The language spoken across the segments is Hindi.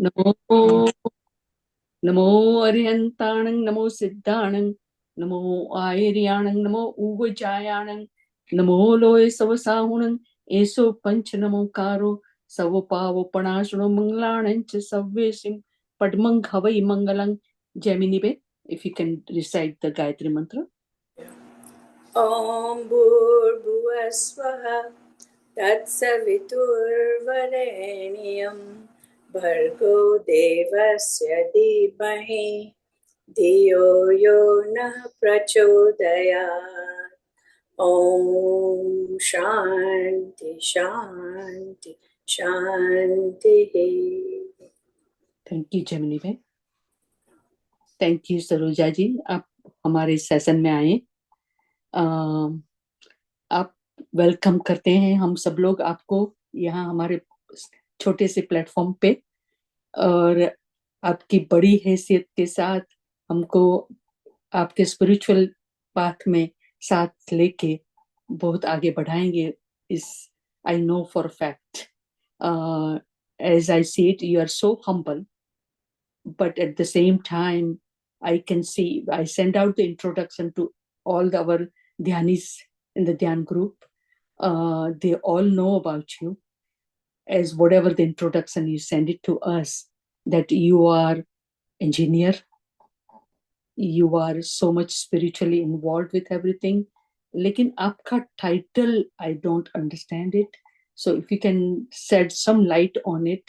नमो नमो अरिहन्ताणं नमो सिद्धाणं नमो आयर्याणं नमो ऊवजायाणं नमो लोय सवसाहुणं एसो पंच नमो कारो सव पावो पणाशुणो मंगलाणं च सव्वेसिं पद्मं हवै मंगलं Gemini, if you can recite the Gayatri mantra. ॐ भूर्भुवस्वः तत्सवितुर्वरेण्यं भर्गो देवस्य धीमहि धियो यो नः प्रचोदयात्। ॐ शान्ति शान्ति शान्तिः। Thank you, Gemini. Thank you Saroja ji, आप हमारे सेशन में आए। आप वेलकम करते हैं हम सब लोग आपको यहाँ हमारे छोटे से प्लेटफॉर्म पे, और आपकी बड़ी हैसियत के साथ हमको आपके स्पिरिचुअल पाथ में साथ लेके बहुत आगे बढ़ाएंगे। इस I know for fact, as I see it, you are so humble, but at the same time I can see, I send out the introduction to all our dhyanis in the dhyan group. They all know about you, as whatever the introduction you send it to us, that you are engineer, you are so much spiritually involved with everything. लेकिन आपका title I don't understand it, so if you can shed some light on it,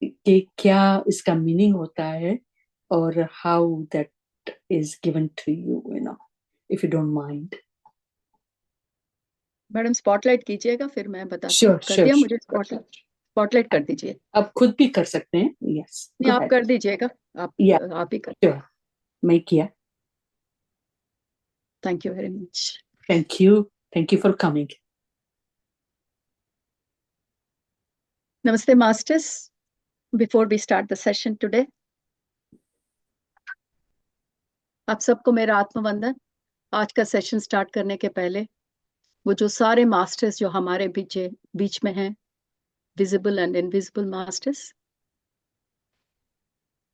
कि क्या इसका मीनिंग होता है और how that is given to you, if you don't mind. Madam spotlight कीजिएगा, फिर मैं बताती Sure, हूँ। कर sure, दिया sure. मुझे स्पॉटलाइट कर दीजिए। आप खुद भी कर सकते हैं। Yes, नहीं, go आप ahead. कर दीजिएगा, Yeah, आप ही कर। sure. मैं किया। Thank you very much. Thank you for coming. नमस्ते masters, before we start the session today, आप सबको मेरा आत्मवंदन। आज का सेशन स्टार्ट करने के पहले वो जो सारे मास्टर्स जो हमारे बीच में हैं, visible and invisible masters,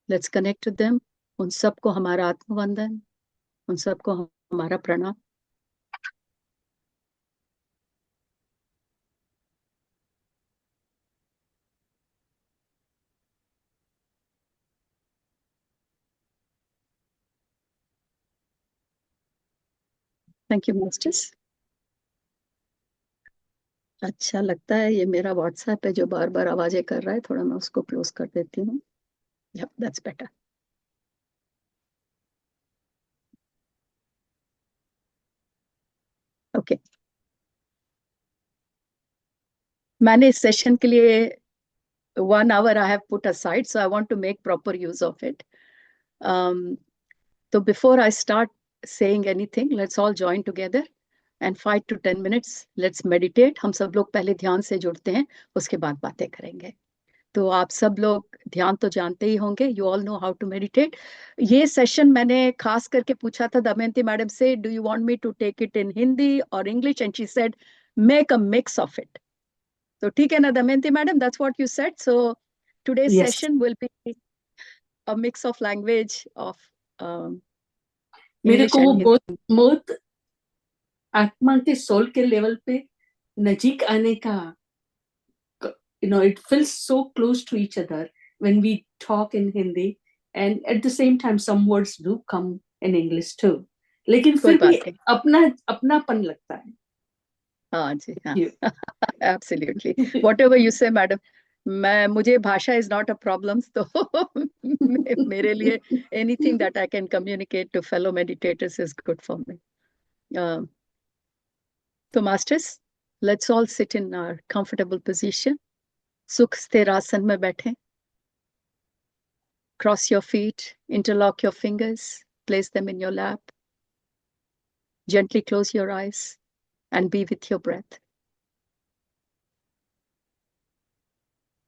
let's connect with them. उन सबको हमारा आत्मवंदन, उन सबको हमारा प्रणाम। Thank you masters. अच्छा लगता है ये मेरा व्हाट्सएप है जो बार बार आवाजें कर रहा है, थोड़ा मैं उसको क्लोज कर देती हूँ। Yep, that's better. Okay. मैंने इस सेशन के लिए 1 hour I have put aside, so I want to make proper use of it. So before I start saying anything, let's all join together and 5 to 10 minutes. Let's meditate. हम सब लोग पहले ध्यान से जुड़ते हैं, उसके बाद बातें करेंगे। तो आप सब लोग ध्यान तो जानते ही होंगे, you all know how to meditate. ये सेशन मैंने खास करके पूछा था दमयंती मैडम से, do you want me to take it in Hindi और English, and she said make a mix of it. तो ठीक है ना Damayanti madam, that's what you said. So today's Yes. Session will be a mix of language of मेरे इंग्लिश को वो एंड बहुत आत्मा के सोल के लेवल पे नजीक आने का, it feels so close to each other when we talk in Hindi, and at the same time some words do come in English too, लेकिन फिर भी अपनापन लगता है। हाँ जी, हाँ, absolutely, whatever you say madam. मुझे भाषा इज नॉट अ प्रॉब्लम, तो मेरे लिए anything that I can communicate to fellow meditators is good for me. तो masters, let's all sit in our comfortable position. सुख स्थिर आसन में बैठें। Cross your feet, interlock your fingers, place them in your lap. Gently close your eyes and be with your breath.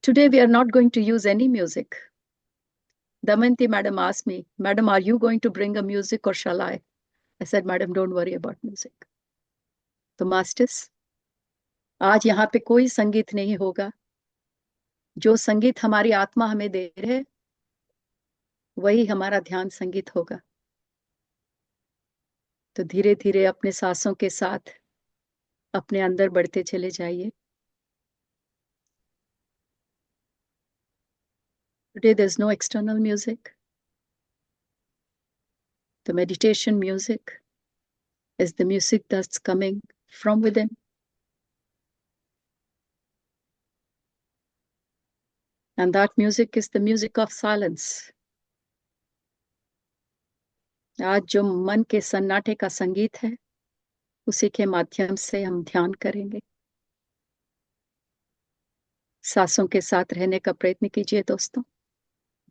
Today we are not going to use any music. Damayanti madam asked me, Madam, are you going to bring a music or shall I? I said, Madam, don't worry about music. तो मास्टर्स, आज यहाँ पे कोई संगीत नहीं होगा, जो संगीत हमारी आत्मा हमें दे रहे, वही हमारा ध्यान संगीत होगा। तो धीरे धीरे अपने सांसों के साथ अपने अंदर बढ़ते चले जाइए। Today there's no external music. The meditation music is the music that's coming from within. And that music is the music of silence. आज जो मन के सन्नाटे का संगीत है, उसी के माध्यम से हम ध्यान करेंगे। सांसों के साथ रहने का प्रयत्न कीजिए दोस्तों।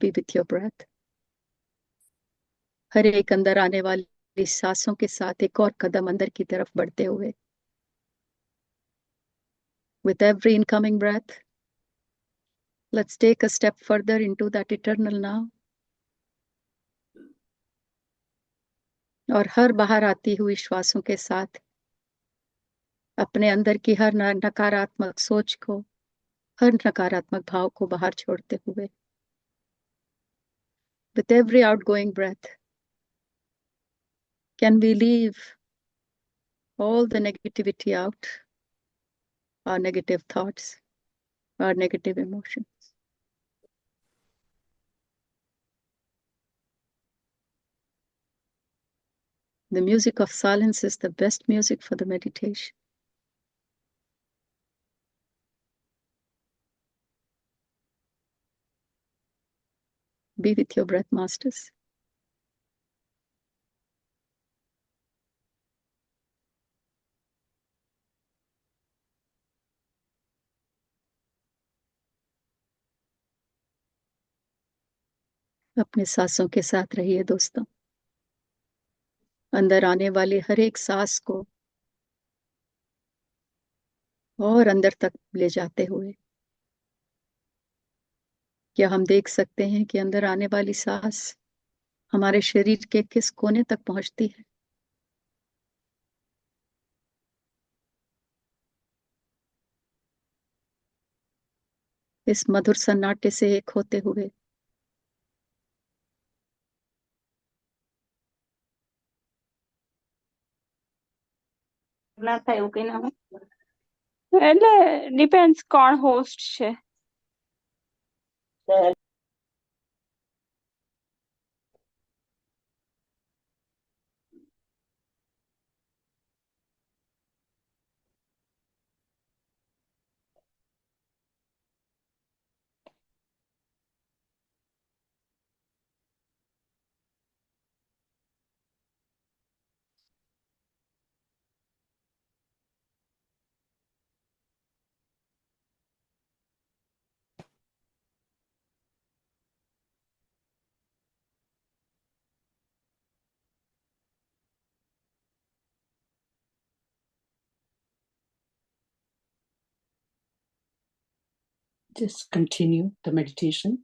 Be with your breath. हर एक अंदर आने वाली सांसों के साथ एक और कदम अंदर की तरफ बढ़ते हुए, with every incoming breath, let's take a step further into that eternal now. और हर बाहर आती हुई श्वासों के साथ अपने अंदर की हर नकारात्मक सोच को, हर नकारात्मक भाव को बाहर छोड़ते हुए, with every outgoing breath, can we leave all the negativity out, our negative thoughts, our negative emotions. The music of silence is the best music for the meditation. Be with your breath, masters. अपने सांसों के साथ रहिए दोस्तों। अंदर आने वाली हर एक सांस को और अंदर तक ले जाते हुए, क्या हम देख सकते हैं कि अंदर आने वाली सांस हमारे शरीर के किस कोने तक पहुंचती है? इस मधुर सन्नाटे से एक होते हुए ના થાય એવું કઈ ના હોય એટલે ડિપેન્ડ્સ કોણ હોસ્ટ છે Just continue the meditation.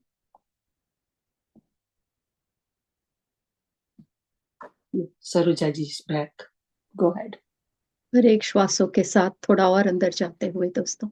Saroja ji is back. Go ahead. हर एक श्वासों के साथ थोड़ा और अंदर जाते हुए दोस्तों,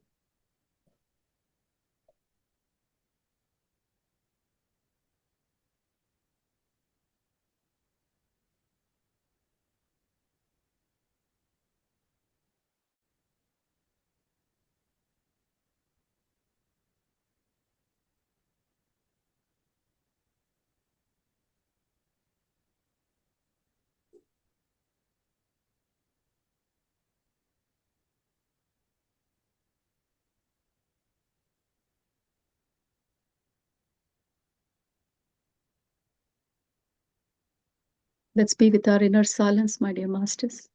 let's be with our inner silence, my dear masters.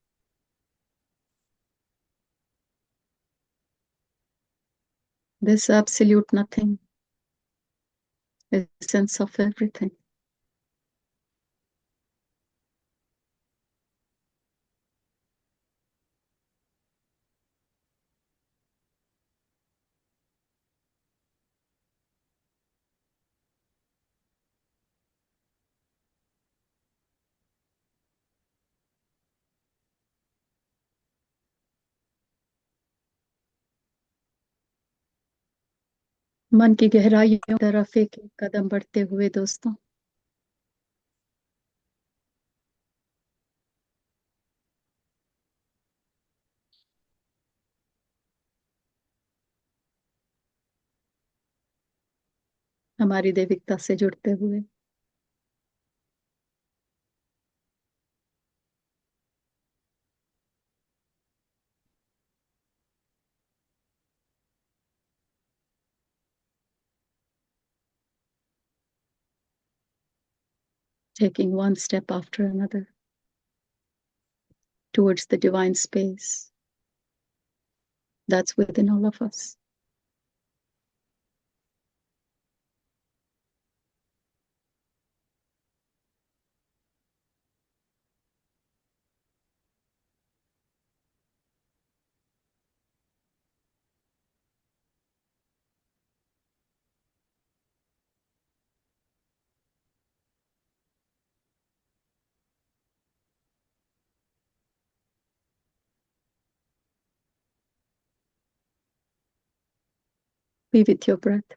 This absolute nothing, essence of everything. मन की गहराइयों की तरफ एक एक कदम बढ़ते हुए दोस्तों, हमारी दैविकता से जुड़ते हुए। Taking one step after another towards the divine space that's within all of us. Be with your breath.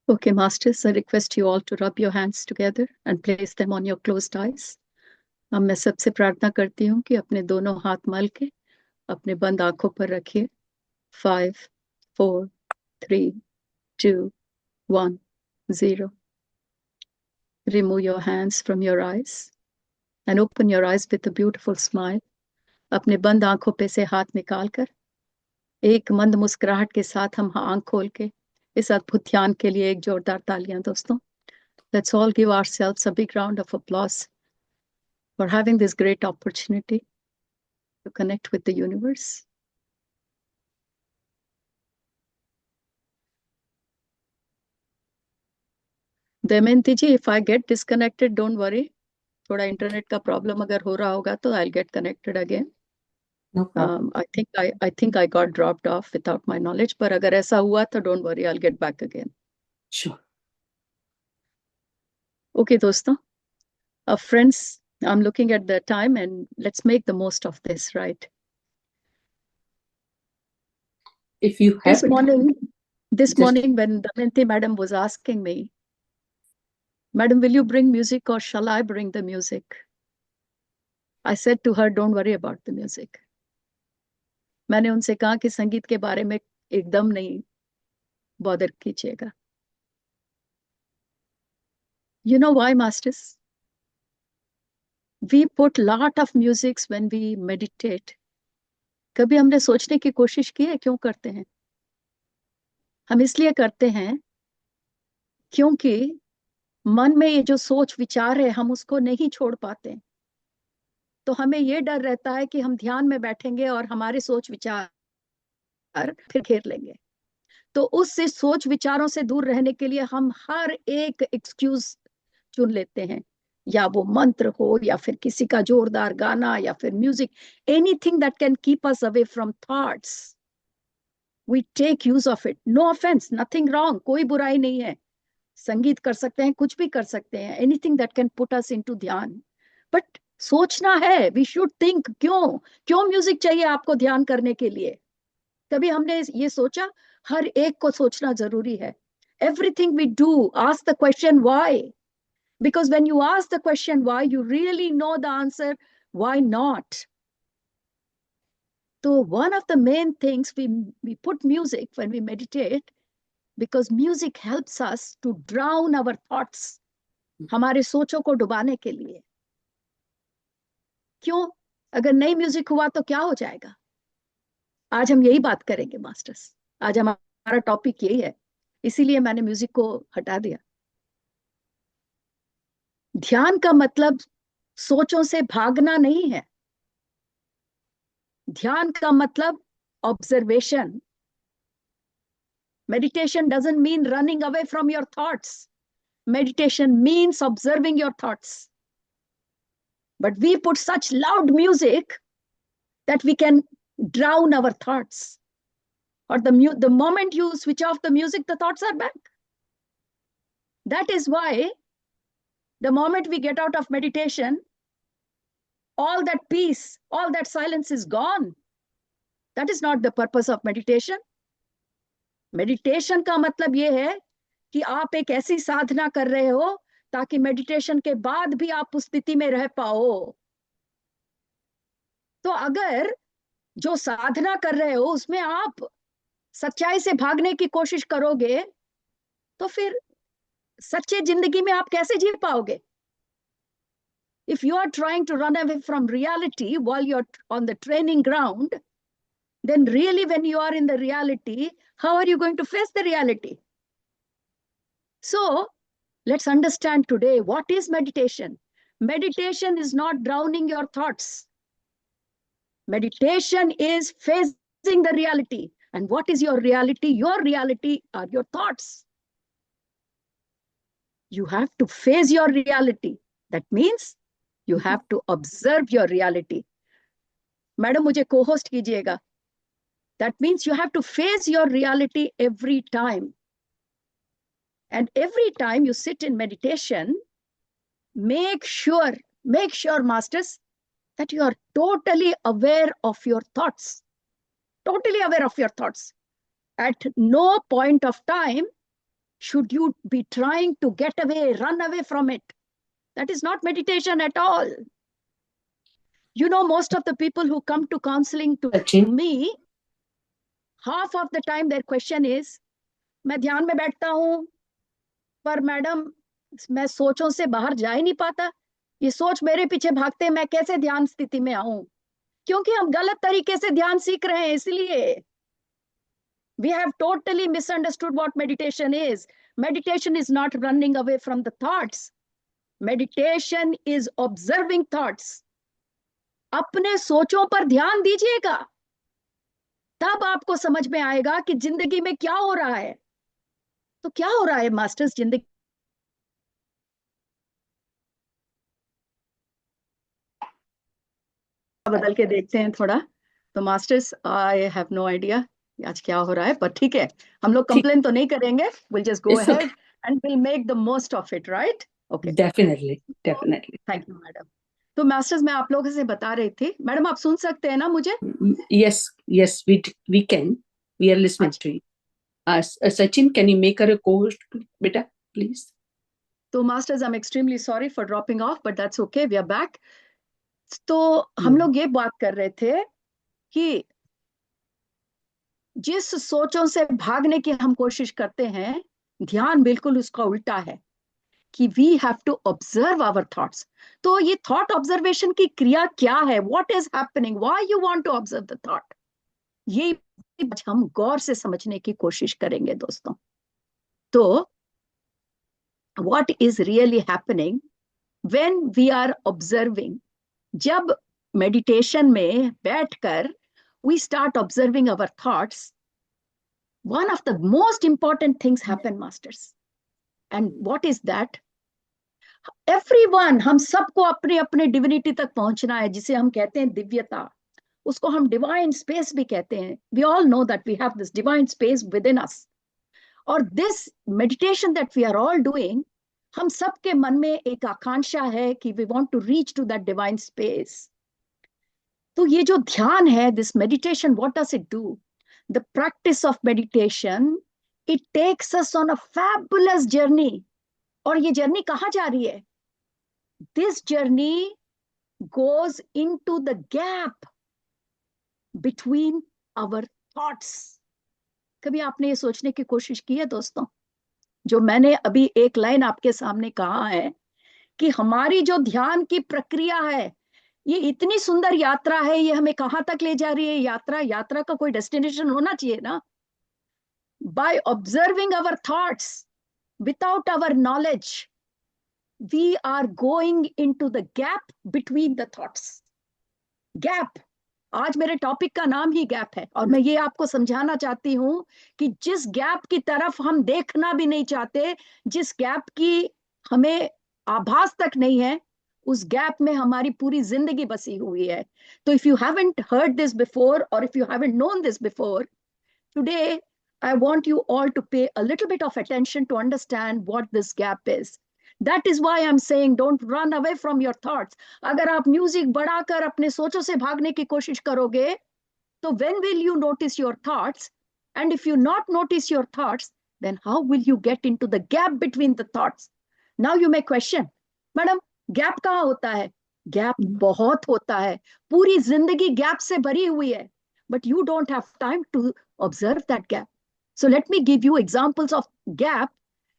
Okay, Masters, I request you all to rub your hands together and place them on your closed eyes. अब मैं सबसे प्रार्थना करती हूँ कि अपने दोनों हाथ मल के अपने बंद आंखों पर रखिए। 5, 4, 3, 2, 1, 0. Remove your hands from your eyes and open your eyes with a beautiful smile. अपने बंद आंखों पे से हाथ निकाल कर एक मंद मुस्कुराहट के साथ हम आंख खोल के इस अद्भुत ध्यान के लिए एक जोरदार तालियां दोस्तों। Let's all give ourselves a big round of applause for having this great opportunity to connect with the universe. Damayanti ji, if I get disconnected, don't worry. थोड़ा इंटरनेट का प्रॉब्लम अगर हो रहा होगा तो I'll get connected again. No problem. I think I got dropped off without my knowledge. पर अगर ऐसा हुआ तो don't worry, I'll get back again. Sure. Okay, दोस्तों. Friends, I'm looking at the time and let's make the most of this, right? If you have This it, morning, just when Damayanti madam was asking me, Madam, will you bring music or shall I bring the music? I said to her, don't worry about the music. मैंने उनसे कहा कि संगीत के बारे में एकदम नहीं बॉदर कीजिएगा. You know why, masters? We put lot of musics when we meditate. कभी हमने सोचने की कोशिश की है क्यों करते हैं? हम इसलिए करते हैं क्योंकि मन में ये जो सोच विचार है हम उसको नहीं छोड़ पाते. तो हमें ये डर रहता है कि हम ध्यान में बैठेंगे और हमारे सोच विचार फिर घेर लेंगे. तो उससे सोच विचारों से दूर रहने के लिए हम हर एक एक्सक्यूज चुन लेते हैं, या वो मंत्र हो या फिर किसी का जोरदार गाना या फिर music, anything that can keep us away from thoughts. We take use of it. No offense, nothing wrong, कोई बुराई नहीं है. संगीत कर सकते हैं, कुछ भी कर सकते हैं, anything that can put us into ध्यान. बट सोचना है, वी शुड थिंक. क्यों क्यों म्यूजिक चाहिए आपको ध्यान करने के लिए? कभी हमने ये सोचा? हर एक को सोचना जरूरी है. Everything we do, ask the question why. Because when you ask the question why, you really know the answer why not. So one of the main things, we put music when we meditate because music helps us to drown our thoughts. हमारे सोचों को डुबाने के लिए. क्यों? अगर नई म्यूजिक हुआ तो क्या हो जाएगा? आज हम यही बात करेंगे मास्टर्स. आज हमारा टॉपिक यही है, इसीलिए मैंने म्यूजिक को हटा दिया. ध्यान का मतलब सोचों से भागना नहीं है. ध्यान का मतलब observation. Meditation doesn't mean running away from your thoughts. Meditation means observing your thoughts. But we put such loud music that we can drown our thoughts. Or the moment you switch off the music, the thoughts are back. That is why the moment we get out of meditation, all that peace, all that silence is gone. That is not the purpose of meditation. Meditation का मतलब ये है कि आप एक ऐसी साधना कर रहे हो ताकि मेडिटेशन के बाद भी आप उस स्थिति में रह पाओ. तो अगर जो साधना कर रहे हो उसमें आप सच्चाई से भागने की कोशिश करोगे तो फिर सच्चे जिंदगी में आप कैसे जी पाओगे? If you are trying to run away from reality while you're on the training ground, then really when you are in the reality, how are you going to face the reality? So let's understand today, what is meditation? Meditation is not drowning your thoughts. Meditation is facing the reality. And what is your reality? Your reality are your thoughts. You have to face your reality. That means you have to observe your reality. Madam, मुझे co-host कीजिएगा. That means you have to face your reality every time. And every time you sit in meditation, make sure, masters, that you are totally aware of your thoughts. Totally aware of your thoughts. At no point of time should you be trying to get away, run away from it. That is not meditation at all. You know, most of the people who come to counseling to me, half of the time their question is, मैं ध्यान में बैठता हूँ, पर मैडम मैं सोचों से बाहर जा ही नहीं पाता. ये सोच मेरे पीछे भागते हैं, मैं कैसे ध्यान स्थिति में आऊं? क्योंकि हम गलत तरीके से ध्यान सीख रहे हैं, इसलिए. We have totally misunderstood what meditation is. Meditation is not running away from the thoughts. Meditation is observing thoughts. अपने सोचों पर ध्यान दीजिएगा, तब आपको समझ में आएगा कि जिंदगी में क्या हो रहा है. तो क्या हो रहा है मास्टर्स जिंदगी? बदल के देखते हैं थोड़ा. तो masters, I have no idea आज क्या हो रहा है, पर ठीक है, हम लोग कंप्लेन तो नहीं करेंगे. Will just go ahead and will make the most of it, right? Okay, definitely definitely. Thank you madam. तो मास्टर्स, मैं आप लोगों से बता रही थी. मैडम, आप सुन सकते हैं ना मुझे? Yes yes, we can. We are listening to you. Sachin, can you make her a co-host, beta, please? तो masters, I am extremely sorry for dropping off, but that's okay, we are back. तो हम लोग ये बात कर रहे थे कि जिस सोचों से भागने की हम कोशिश करते हैं, ध्यान बिल्कुल उसका उल्टा है कि we have to observe our thoughts. तो ये थॉट ऑब्जर्वेशन की क्रिया क्या है? What is happening? Why you want to observe the thought? ये हम गौर से समझने की कोशिश करेंगे दोस्तों. तो what is really happening when we or observing? जब मेडिटेशन में बैठकर we start observing our thoughts, one of the most important things happen, masters. And what is that? Everyone, हम सबको अपने अपने डिविनिटी तक पहुंचना है, जिसे हम कहते हैं दिव्यता. उसको हम डिवाइन स्पेस भी कहते हैं. We all know that we have this divine space within us. और this meditation that we are all doing, हम सबके मन में एक आकांक्षा है कि we want to reach to that divine space. तो ये जो ध्यान है, this meditation, what does it do? The practice of meditation, it takes us on a fabulous journey. और ये जर्नी कहाँ जा रही है? This journey goes into the gap between our thoughts. कभी आपने ये सोचने की कोशिश की है दोस्तों? जो मैंने अभी एक लाइन आपके सामने कहा है कि हमारी जो ध्यान की प्रक्रिया है, ये इतनी सुंदर यात्रा है, ये हमें कहां तक ले जा रही है? यात्रा का कोई डेस्टिनेशन होना चाहिए ना. By observing our thoughts without our knowledge, we are going into the gap between the thoughts. Gap, आज मेरे टॉपिक का नाम ही गैप है, और मैं ये आपको समझाना चाहती हूँ कि जिस गैप की तरफ हम देखना भी नहीं चाहते, जिस गैप की हमें आभास तक नहीं है, उस गैप में हमारी पूरी जिंदगी बसी हुई है. तो if you haven't heard this before, और if you haven't known this before, today I want you all to pay a little bit of attention to understand what this gap is. That is why I'm saying don't run away from your thoughts. अगर आप म्यूजिक बढ़ाकर अपने सोचों से भागने की कोशिश करोगे, तो when will you notice your thoughts? And if you not notice your thoughts, then how will you get into the gap between the thoughts? Now you may question, madam gap कहाँ होता है? गैप बहुत होता है, पूरी जिंदगी गैप से भरी हुई है, but you don't have time to observe that gap. So let me give you examples of gap.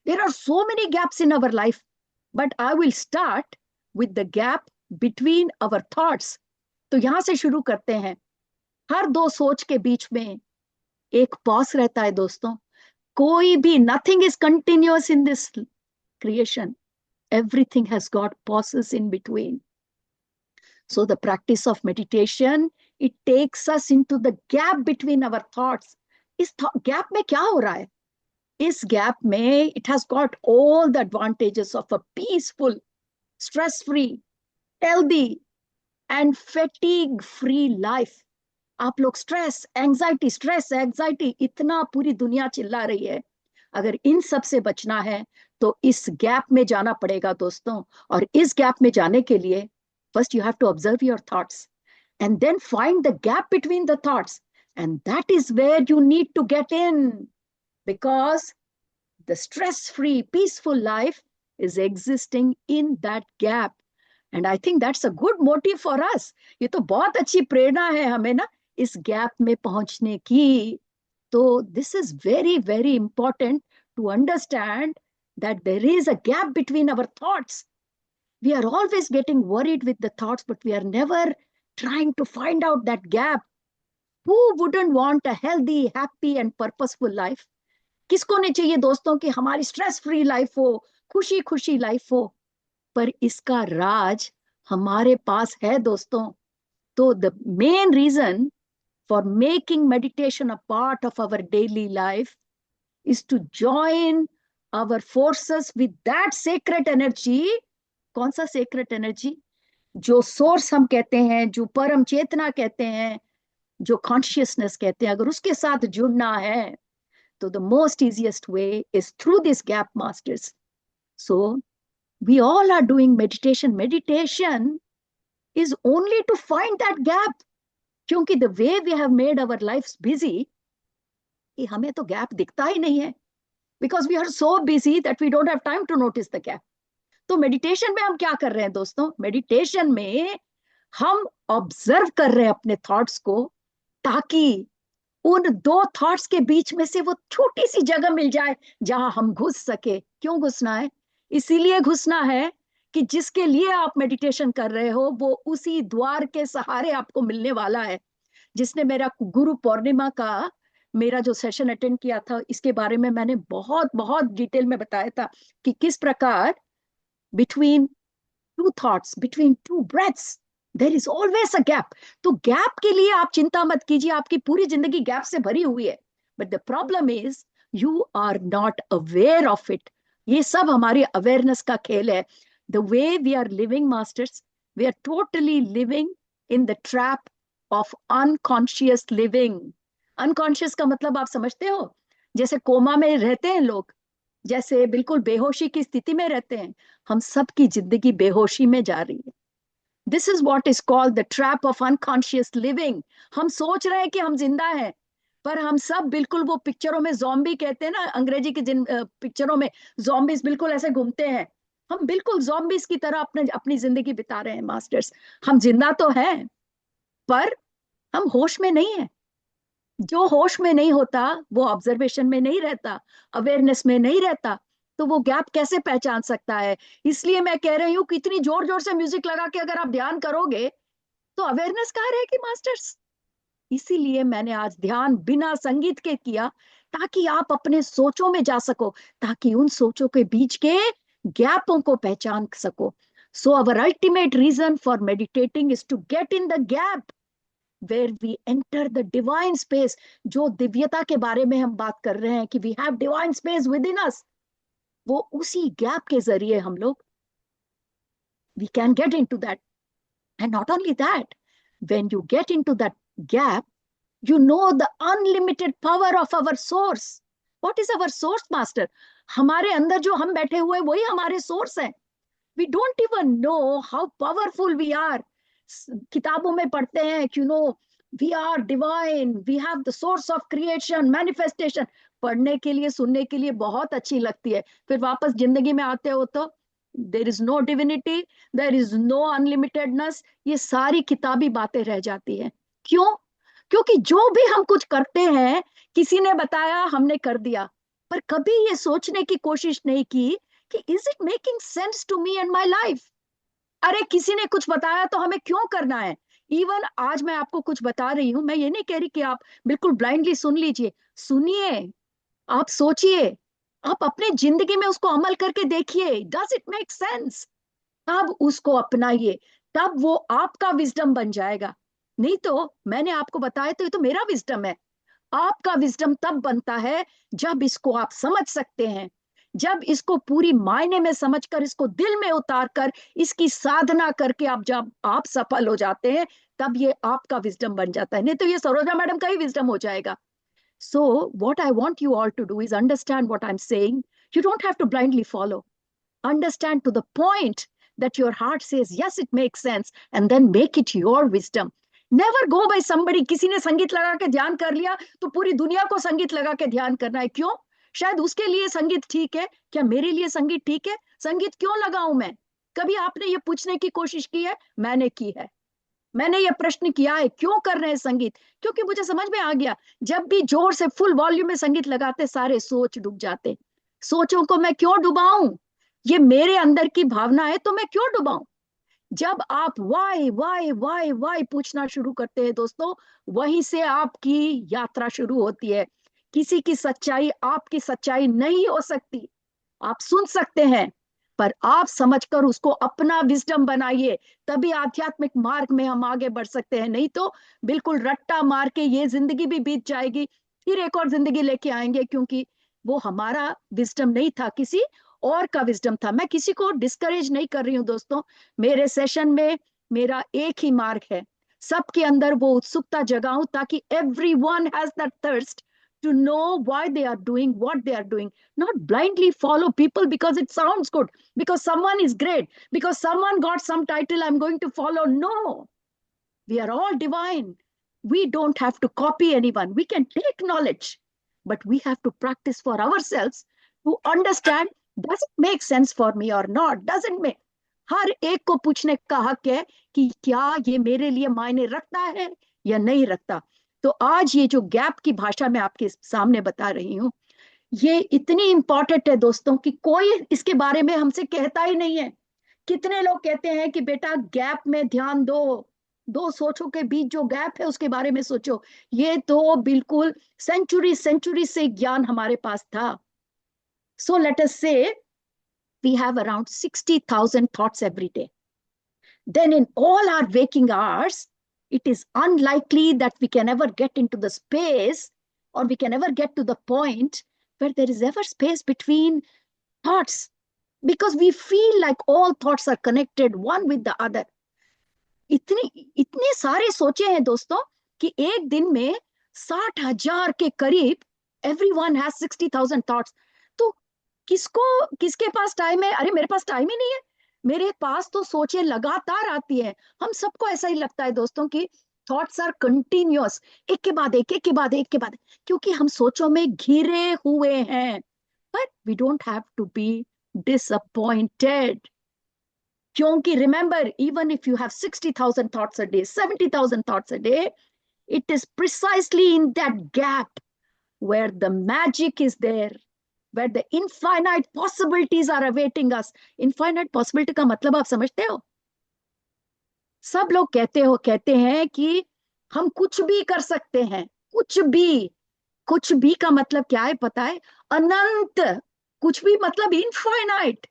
There are so many gaps in our life, but I will start with the gap between our thoughts. तो यहां से शुरू करते हैं. हर दो सोच के बीच में एक पॉज रहता है दोस्तों. कोई भी, nothing is continuous in this creation. Everything has got pauses in between. So the practice of meditation, it takes us into the gap between our thoughts. इस gap में क्या हो रहा है? इस gap में it has got all the advantages of a peaceful, stress-free, healthy and fatigue-free life. आप लोग स्ट्रेस एंजाइटी इतना पूरी दुनिया चिल्ला रही है. अगर इन सब से बचना है तो इस गैप में जाना पड़ेगा दोस्तों. और इस गैप में जाने के लिए first you have to observe your thoughts and then find the gap between the thoughts, and that is where you need to get in, because the stress-free peaceful life is existing in that gap. And I think that's a good motive for us. ये तो बहुत अच्छी प्रेरणा है हमें ना इस गैप में पहुंचने की. तो this is very, very important to understand that there is a gap between our thoughts. We are always getting worried with the thoughts, but we are never trying to find out that gap. Who wouldn't want a healthy, happy and purposeful life? किसको नहीं चाहिए दोस्तों कि हमारी स्ट्रेस फ्री लाइफ हो, खुशी खुशी लाइफ हो? पर इसका राज हमारे पास है दोस्तों. तो the main reason for making meditation a part of our daily life is to join our forces with that sacred energy. कौन सा sacred energy? जो सोर्स हम कहते हैं, जो परम चेतना कहते हैं, जो कॉन्शियसनेस कहते हैं, अगर उसके साथ जुड़ना है तो the most easiest way is through this gap masters. So we all are doing meditation. Meditation is only to find that gap. क्योंकि the way we have made our lives busy, हमें तो gap दिखता ही नहीं है. Because we are so busy that we don't have time to notice the gap. तो मेडिटेशन में हम क्या कर रहे हैं दोस्तों? मेडिटेशन में हम ऑब्जर्व कर रहे हैं अपने थॉट्स को, ताकि उन दो थॉट्स के बीच में से वो छोटी सी जगह मिल जाए जहां हम घुस सके. क्यों घुसना है? इसीलिए घुसना है कि जिसके लिए आप मेडिटेशन कर रहे हो वो उसी द्वार के सहारे आपको मिलने वाला है. जिसने मेरा गुरु पूर्णिमा का मेरा जो सेशन अटेंड किया था, इसके बारे में मैंने बहुत बहुत डिटेल में बताया था कि किस प्रकार between two thoughts, between two breaths, there is always a gap. तो गैप के लिए आप चिंता मत कीजिए, आपकी पूरी जिंदगी गैप से भरी हुई है. But the problem is you are not aware of it. ये सब हमारी अवेयरनेस का खेल है. The way we are living, masters, we are totally living in the trap of unconscious living. Unconscious का मतलब आप समझते हो? जैसे कोमा में रहते हैं लोग, जैसे बिल्कुल बेहोशी की स्थिति में रहते हैं, हम सब की जिंदगी बेहोशी में जा रही है. This is what is called the trap of unconscious living. हम सोच रहे हैं कि हम जिंदा हैं, पर हम सब बिल्कुल वो पिक्चरों में ज़ॉम्बी कहते हैं ना, अंग्रेजी की जिन पिक्चरों में ज़ॉम्बीज बिल्कुल ऐसे घूमते हैं, हम बिल्कुल ज़ॉम्बीज की तरह अपनी जिंदगी बिता रहे हैं मास्टर्स. हम जिंदा तो हैं, पर हम होश में नहीं है. जो होश में नहीं होता वो ऑब्जर्वेशन में नहीं रहता, अवेयरनेस में नहीं रहता, तो वो गैप कैसे पहचान सकता है? इसलिए मैं कह रही हूँ कि इतनी जोर जोर से म्यूजिक लगा के अगर आप ध्यान करोगे तो अवेयरनेस कहाँ रहेगी मास्टर्स? इसीलिए मैंने आज ध्यान बिना संगीत के किया, ताकि आप अपने सोचों में जा सको, ताकि उन सोचों के बीच के गैपों को पहचान सको. So our ultimate reason for meditating is to get in the gap where we enter the divine space. जो दिव्यता के बारे में हम बात कर रहे हैं कि we have divine space within us, वो उसी गैप के जरिए हम लोग we can get into that. And not only that, when you get into that gap, you know the unlimited power of our source. What is our source, master? हमारे अंदर जो हम बैठे हुए वही हमारे सोर्स है. We don't even know how powerful we are. किताबों में पढ़ते हैं कि we are divine, we have the source of creation, manifestation. पढ़ने के लिए सुनने के लिए बहुत अच्छी लगती है, फिर वापस जिंदगी में आते हो तो there is no divinity, there is no unlimitedness. ये सारी किताबी बातें रह जाती है. क्यों? क्योंकि जो भी हम कुछ करते हैं किसी ने बताया, हमने कर दिया, पर कभी ये सोचने की कोशिश नहीं की कि is it making sense to me and my life. अरे किसी ने कुछ बताया तो हमें क्यों करना है. इवन आज मैं आपको कुछ बता रही हूं, मैं ये नहीं कह रही कि आप बिल्कुल ब्लाइंडली सुन लीजिए. सुनिए, आप सोचिए, आप अपने जिंदगी में उसको अमल करके देखिए. Does it make sense? अब उसको अपनाइए, तब वो आपका विजडम बन जाएगा. नहीं तो मैंने आपको बताया तो ये तो मेरा विजडम है. आपका विजडम तब बनता है जब इसको आप समझ सकते हैं, जब इसको पूरी मायने में समझकर, इसको दिल में उतार कर, इसकी साधना करके जब आप सफल हो जाते हैं, तब ये आपका विजडम बन जाता है. नहीं तो ये सरोजा मैडम का ही विजडम हो जाएगा. So what I want you all to do is understand what I'm saying. You don't have to blindly follow. Understand to the point that your heart says, yes, it makes sense, and then make it your wisdom. Never go by somebody. किसी ने संगीत लगा के ध्यान कर लिया तो पूरी दुनिया को संगीत लगा के ध्यान करना है. क्यों? शायद उसके लिए संगीत ठीक है, क्या मेरे लिए संगीत ठीक है? संगीत क्यों लगाऊं मैं? कभी आपने ये पूछने की कोशिश की है? मैंने की है. मैंने ये प्रश्न किया है, क्यों कर रहे हैं संगीत? क्योंकि मुझे समझ में आ गया, जब भी जोर से फुल वॉल्यूम में संगीत लगाते सारे सोच डूब जाते. सोचों को मैं क्यों डुबाऊं? ये मेरे अंदर की भावना है तो मैं क्यों डुबाऊं? जब आप वाई वाई वाई वाई पूछना शुरू करते हैं दोस्तों, वहीं से आपकी यात्रा शुरू होती है. किसी की सच्चाई आपकी सच्चाई नहीं हो सकती. आप सुन सकते हैं, पर आप समझकर उसको अपना विजडम बनाइए, तभी आध्यात्मिक मार्ग में हम आगे बढ़ सकते हैं. नहीं तो बिल्कुल रट्टा मार के ये जिंदगी भी बीत जाएगी, फिर एक और जिंदगी लेके आएंगे, क्योंकि वो हमारा विजडम नहीं था, किसी और का विजडम था. मैं किसी को डिस्करेज नहीं कर रही हूँ दोस्तों. मेरे सेशन में मेरा एक ही मार्ग है, सबके अंदर वो उत्सुकता जगाऊं, ताकि everyone has that thirst to know why they are doing what they are doing. Not blindly follow people because it sounds good, because someone is great, because someone got some title, I'm going to follow. No, we are all divine. We don't have to copy anyone. We can take knowledge, but we have to practice for ourselves to understand, does it make sense for me or not? Doesn't make. हर एक को पूछने का हक है कि क्या ये मेरे लिए मायने रखता है या नहीं रखता. तो आज ये जो गैप की भाषा मैं आपके सामने बता रही हूँ, ये इतनी इंपॉर्टेंट है दोस्तों कि कोई इसके बारे में हमसे कहता ही नहीं है. कितने लोग कहते हैं कि बेटा गैप में ध्यान दो, दो सोचों के बीच जो गैप है उसके बारे में सोचो. ये तो बिल्कुल सेंचुरी सेंचुरी से ज्ञान हमारे पास था. So let us say we have around 60,000 thoughts every day. Then in all our waking hours, it is unlikely that we can ever get into the space, or we can ever get to the point where there is ever space between thoughts, because we feel like all thoughts are connected one with the other. इतने सारे सोचे हैं दोस्तों कि एक दिन में 60,000 के करीब, everyone has 60,000 thoughts. तो किसके पास टाइम है? अरे मेरे पास टाइम ही नहीं है, मेरे पास तो सोचे लगातार आती है. हम सबको ऐसा ही लगता है दोस्तों कि थॉट्स आर कंटिन्यूअस, एक के बाद एक, एक के बाद एक के बाद, क्योंकि हम सोचों में घिरे हुए हैं. But we don't have to be disappointed, क्योंकि remember, even if you have 60,000 thoughts a day, 70,000 thoughts a day, it is precisely in that gap where the magic is there, where the infinite possibilities are awaiting us. Infinite possibility का मतलब आप समझते हो? सब लोग कहते हैं कि हम कुछ भी कर सकते हैं. कुछ भी का मतलब क्या है पता है? अनंत. कुछ भी मतलब इनफाइनाइट,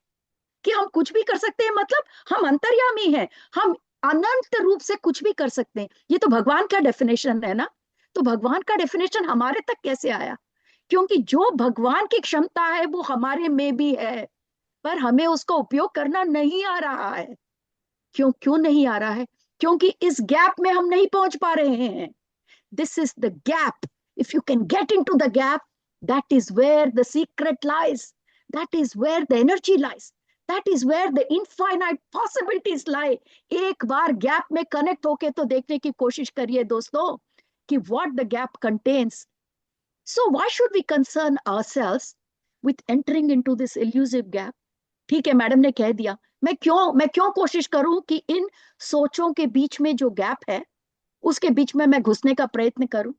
कि हम कुछ भी कर सकते हैं, मतलब हम अंतर्यामी हैं, हम अनंत रूप से कुछ भी कर सकते हैं। ये तो भगवान का डेफिनेशन है ना। तो भगवान का डेफिनेशन हमारे तक कैसे आया? क्योंकि जो भगवान की क्षमता है वो हमारे में भी है, पर हमें उसका उपयोग करना नहीं आ रहा है। क्यों क्यों नहीं आ रहा है? क्योंकि इस गैप में हम नहीं पहुंच पा रहे हैं। This is the gap. If you can get in to the gap, that is where the secret lies, that is where the energy lies, that is where the infinite possibilities lie. एक बार गैप में कनेक्ट होके तो देखने की कोशिश करिए दोस्तों कि what the gap contains. So why should we concern ourselves with entering into this elusive gap? ठीक है, मैडम ने कह दिया, मैं क्यों कोशिश करूं कि इन सोचों के बीच में जो गैप है उसके बीच में मैं घुसने का प्रयत्न करूं?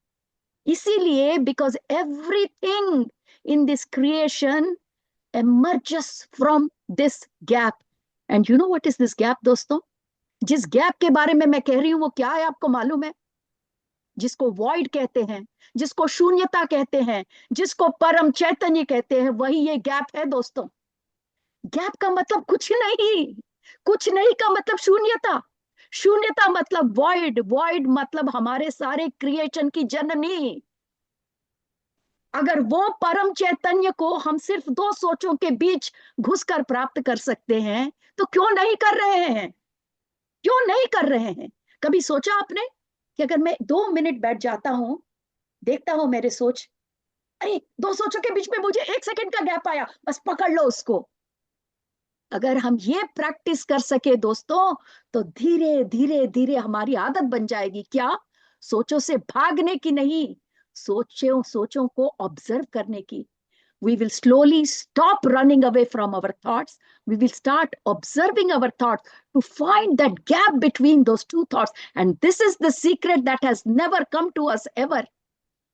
इसीलिए because everything in this creation emerges from this gap. And you know what is this gap दोस्तों? जिस गैप के बारे में मैं कह रही हूं वो क्या है आपको मालूम है? जिसको वॉइड कहते हैं, जिसको शून्यता कहते हैं, जिसको परम चैतन्य कहते हैं, वही ये गैप है दोस्तों. गैप का मतलब कुछ नहीं, कुछ नहीं का मतलब शून्यता. शून्यता मतलब वॉइड, वॉइड मतलब हमारे सारे क्रिएशन की जननी. अगर वो परम चैतन्य को हम सिर्फ दो सोचों के बीच घुसकर प्राप्त कर सकते हैं तो क्यों नहीं कर रहे हैं? क्यों नहीं कर रहे हैं? कभी सोचा आपने कि अगर मैं 2 मिनट बैठ जाता हूं, देखता हूं मेरे सोच, अरे दो सोचों के बीच में मुझे 1 सेकंड का गैप आया, बस पकड़ लो उसको. अगर हम ये प्रैक्टिस कर सके दोस्तों तो धीरे धीरे धीरे हमारी आदत बन जाएगी. क्या? सोचों से भागने की नहीं, सोचों को ऑब्जर्व करने की. We will slowly stop running away from our thoughts. We will start observing our thoughts to find that gap between those two thoughts. And this is the secret that has never come to us ever.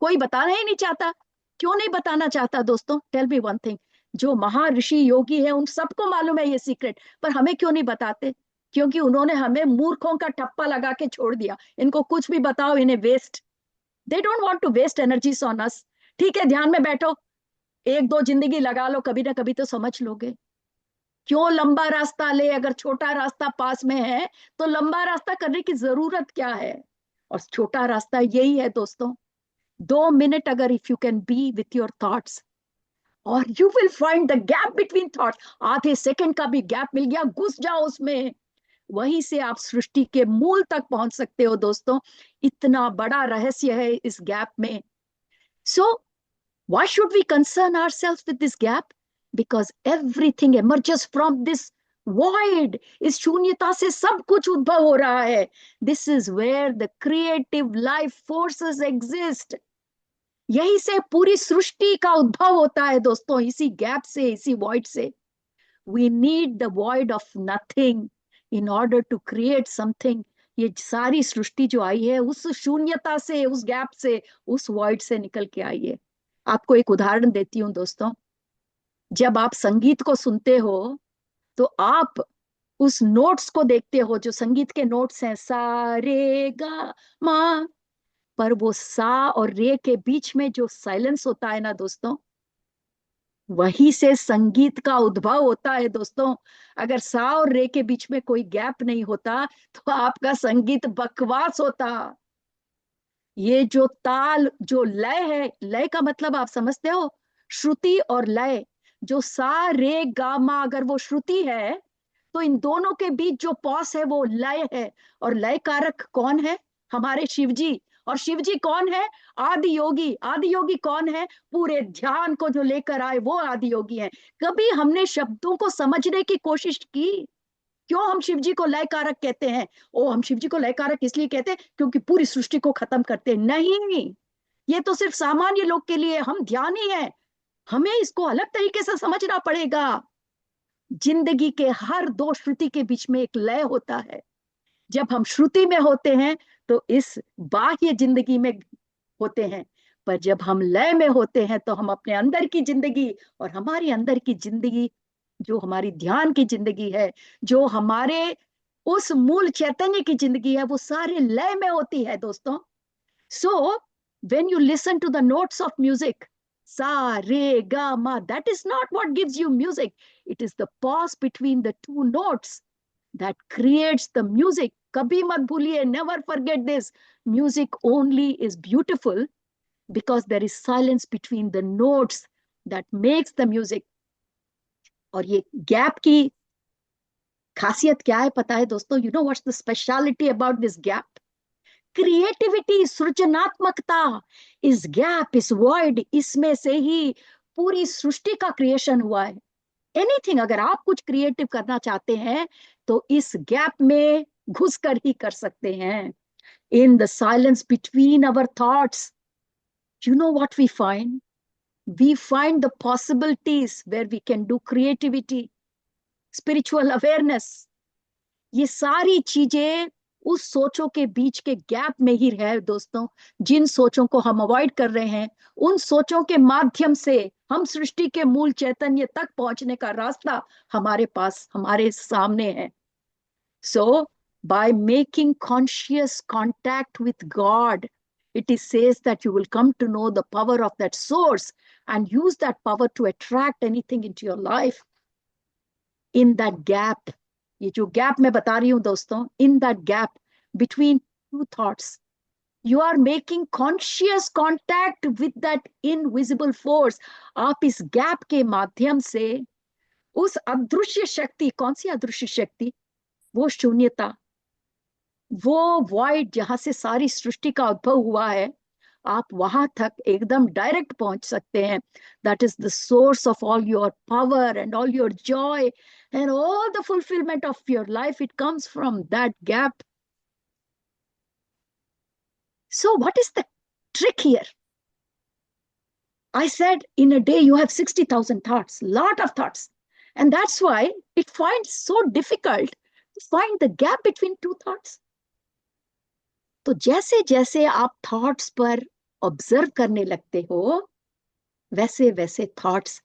कोई बताना ही नहीं चाहता. क्यों नहीं बताना चाहता दोस्तों? Tell me one thing. जो महर्षि योगी है उन सबको मालूम है ये सीक्रेट, पर हमें क्यों नहीं बताते? क्योंकि उन्होंने हमें मूर्खों का ठप्पा लगा के छोड़ दिया. इनको कुछ भी बताओ, इन्हें waste. They don't want to waste energies on us. ठीक है, ध्यान में बैठो, 1-2 जिंदगी लगा लो, कभी ना कभी तो समझ लोगे. क्यों लंबा रास्ता ले? अगर छोटा रास्ता पास में है तो लंबा रास्ता करने की जरूरत क्या है? और छोटा रास्ता यही है दोस्तों. 2 मिनट अगर if you can be with your thoughts, और you will find the gap between thoughts. आधे सेकंड का भी गैप मिल गया, घुस जाओ उसमें. वहीं से आप सृष्टि के मूल तक पहुंच सकते हो दोस्तों. इतना बड़ा रहस्य है इस गैप में. सो why should we concern ourselves with this gap? Because everything emerges from this void. इस शून्यता से सब कुछ उद्भव हो रहा है. This is where the creative life forces exist. यही से पूरी सृष्टि का उद्भव होता है दोस्तों, इसी गैप से, इसी void से. We need the void of nothing in order to create something. ये सारी सृष्टि जो आई है उस शून्यता से, उस गैप से, उस void से निकल के आई है. आपको एक उदाहरण देती हूँ दोस्तों. जब आप संगीत को सुनते हो तो आप उस नोट्स को देखते हो, जो संगीत के नोट्स हैं, सा रे गा मा, पर वो सा और रे के बीच में जो साइलेंस होता है ना दोस्तों, वहीं से संगीत का उद्भव होता है दोस्तों. अगर सा और रे के बीच में कोई गैप नहीं होता तो आपका संगीत बकवास होता. ये जो ताल, जो लय है, लय का मतलब आप समझते हो, श्रुति और लय. जो सा रे गा मा, अगर वो श्रुति है तो इन दोनों के बीच जो पॉस है वो लय है. और लय कारक कौन है? हमारे शिव जी. और शिव जी कौन है? आदि योगी. आदि योगी कौन है? पूरे ध्यान को जो लेकर आए वो आदि योगी है. कभी हमने शब्दों को समझने की कोशिश की? क्यों हम शिव जी को लय कारक कहते हैं? ओ, हम शिव जी को लय कारक इसलिए कहते हैं क्योंकि पूरी सृष्टि को खत्म करते हैं. नहीं, ये तो सिर्फ सामान्य लोग के लिए. हम ध्यानी हैं, हमें इसको अलग तरीके से समझना पड़ेगा. जिंदगी के हर 2 श्रुति के बीच में एक लय होता है. जब हम श्रुति में होते हैं तो इस बाह्य जिंदगी में होते हैं, पर जब हम लय में होते हैं तो हम अपने अंदर की जिंदगी, और हमारी अंदर की जिंदगी जो हमारी ध्यान की जिंदगी है, जो हमारे उस मूल चैतन्य की जिंदगी है, वो सारे लय में होती है दोस्तों. सो when you listen to the notes of music, sa re ga ma, that is not what gives you music. It is the pause between the two notes that creates the music. कभी मत भूलिए, never forget this, music only is beautiful because there is silence between the notes that makes the music. और ये गैप की खासियत क्या है पता है दोस्तों? You know what's the speciality about this gap? Creativity, सृजनात्मकता, इस गैप, इस वर्ड, इसमें से ही पूरी सृष्टि का क्रिएशन हुआ है। एनीथिंग, अगर आप कुछ क्रिएटिव करना चाहते हैं तो इस गैप में घुस कर ही कर सकते हैं। In the silence between our thoughts, you know what we find? We find the possibilities where we can do creativity, spiritual awareness. ये सारी चीजें उस सोचों के बीच के गैप में ही है दोस्तों। जिन सोचों को हम अवॉइड कर रहे हैं, उन सोचों के माध्यम से हम सृष्टि के मूल चैतन्य तक पहुंचने का रास्ता हमारे पास, हमारे सामने है। So by making conscious contact with God, it is says that you will come to know the power of that source and use that power to attract anything into your life. In that gap, ये जो गैप मैं बता रही हूं दोस्तों, in that gap between two thoughts, you are making conscious contact with that invisible force. आप इस गैप के माध्यम से उस अदृश्य शक्ति, कौन सी अदृश्य शक्ति? वो शून्यता, वो वॉइड जहां से सारी सृष्टि का उद्भव हुआ है, आप वहां तक एकदम डायरेक्ट पहुंच सकते हैं। That is the source of all your power and all your Joy and all the fulfilment of your life. It comes from that gap. So what is the trick here? I said in a day you have 60,000 thoughts, lot of thoughts, and that's why it finds so difficult to find the gap between two thoughts. तो जैसे जैसे आप थॉट्स पर ऑब्जर्व करने लगते हो, वैसे वैसे थॉट्स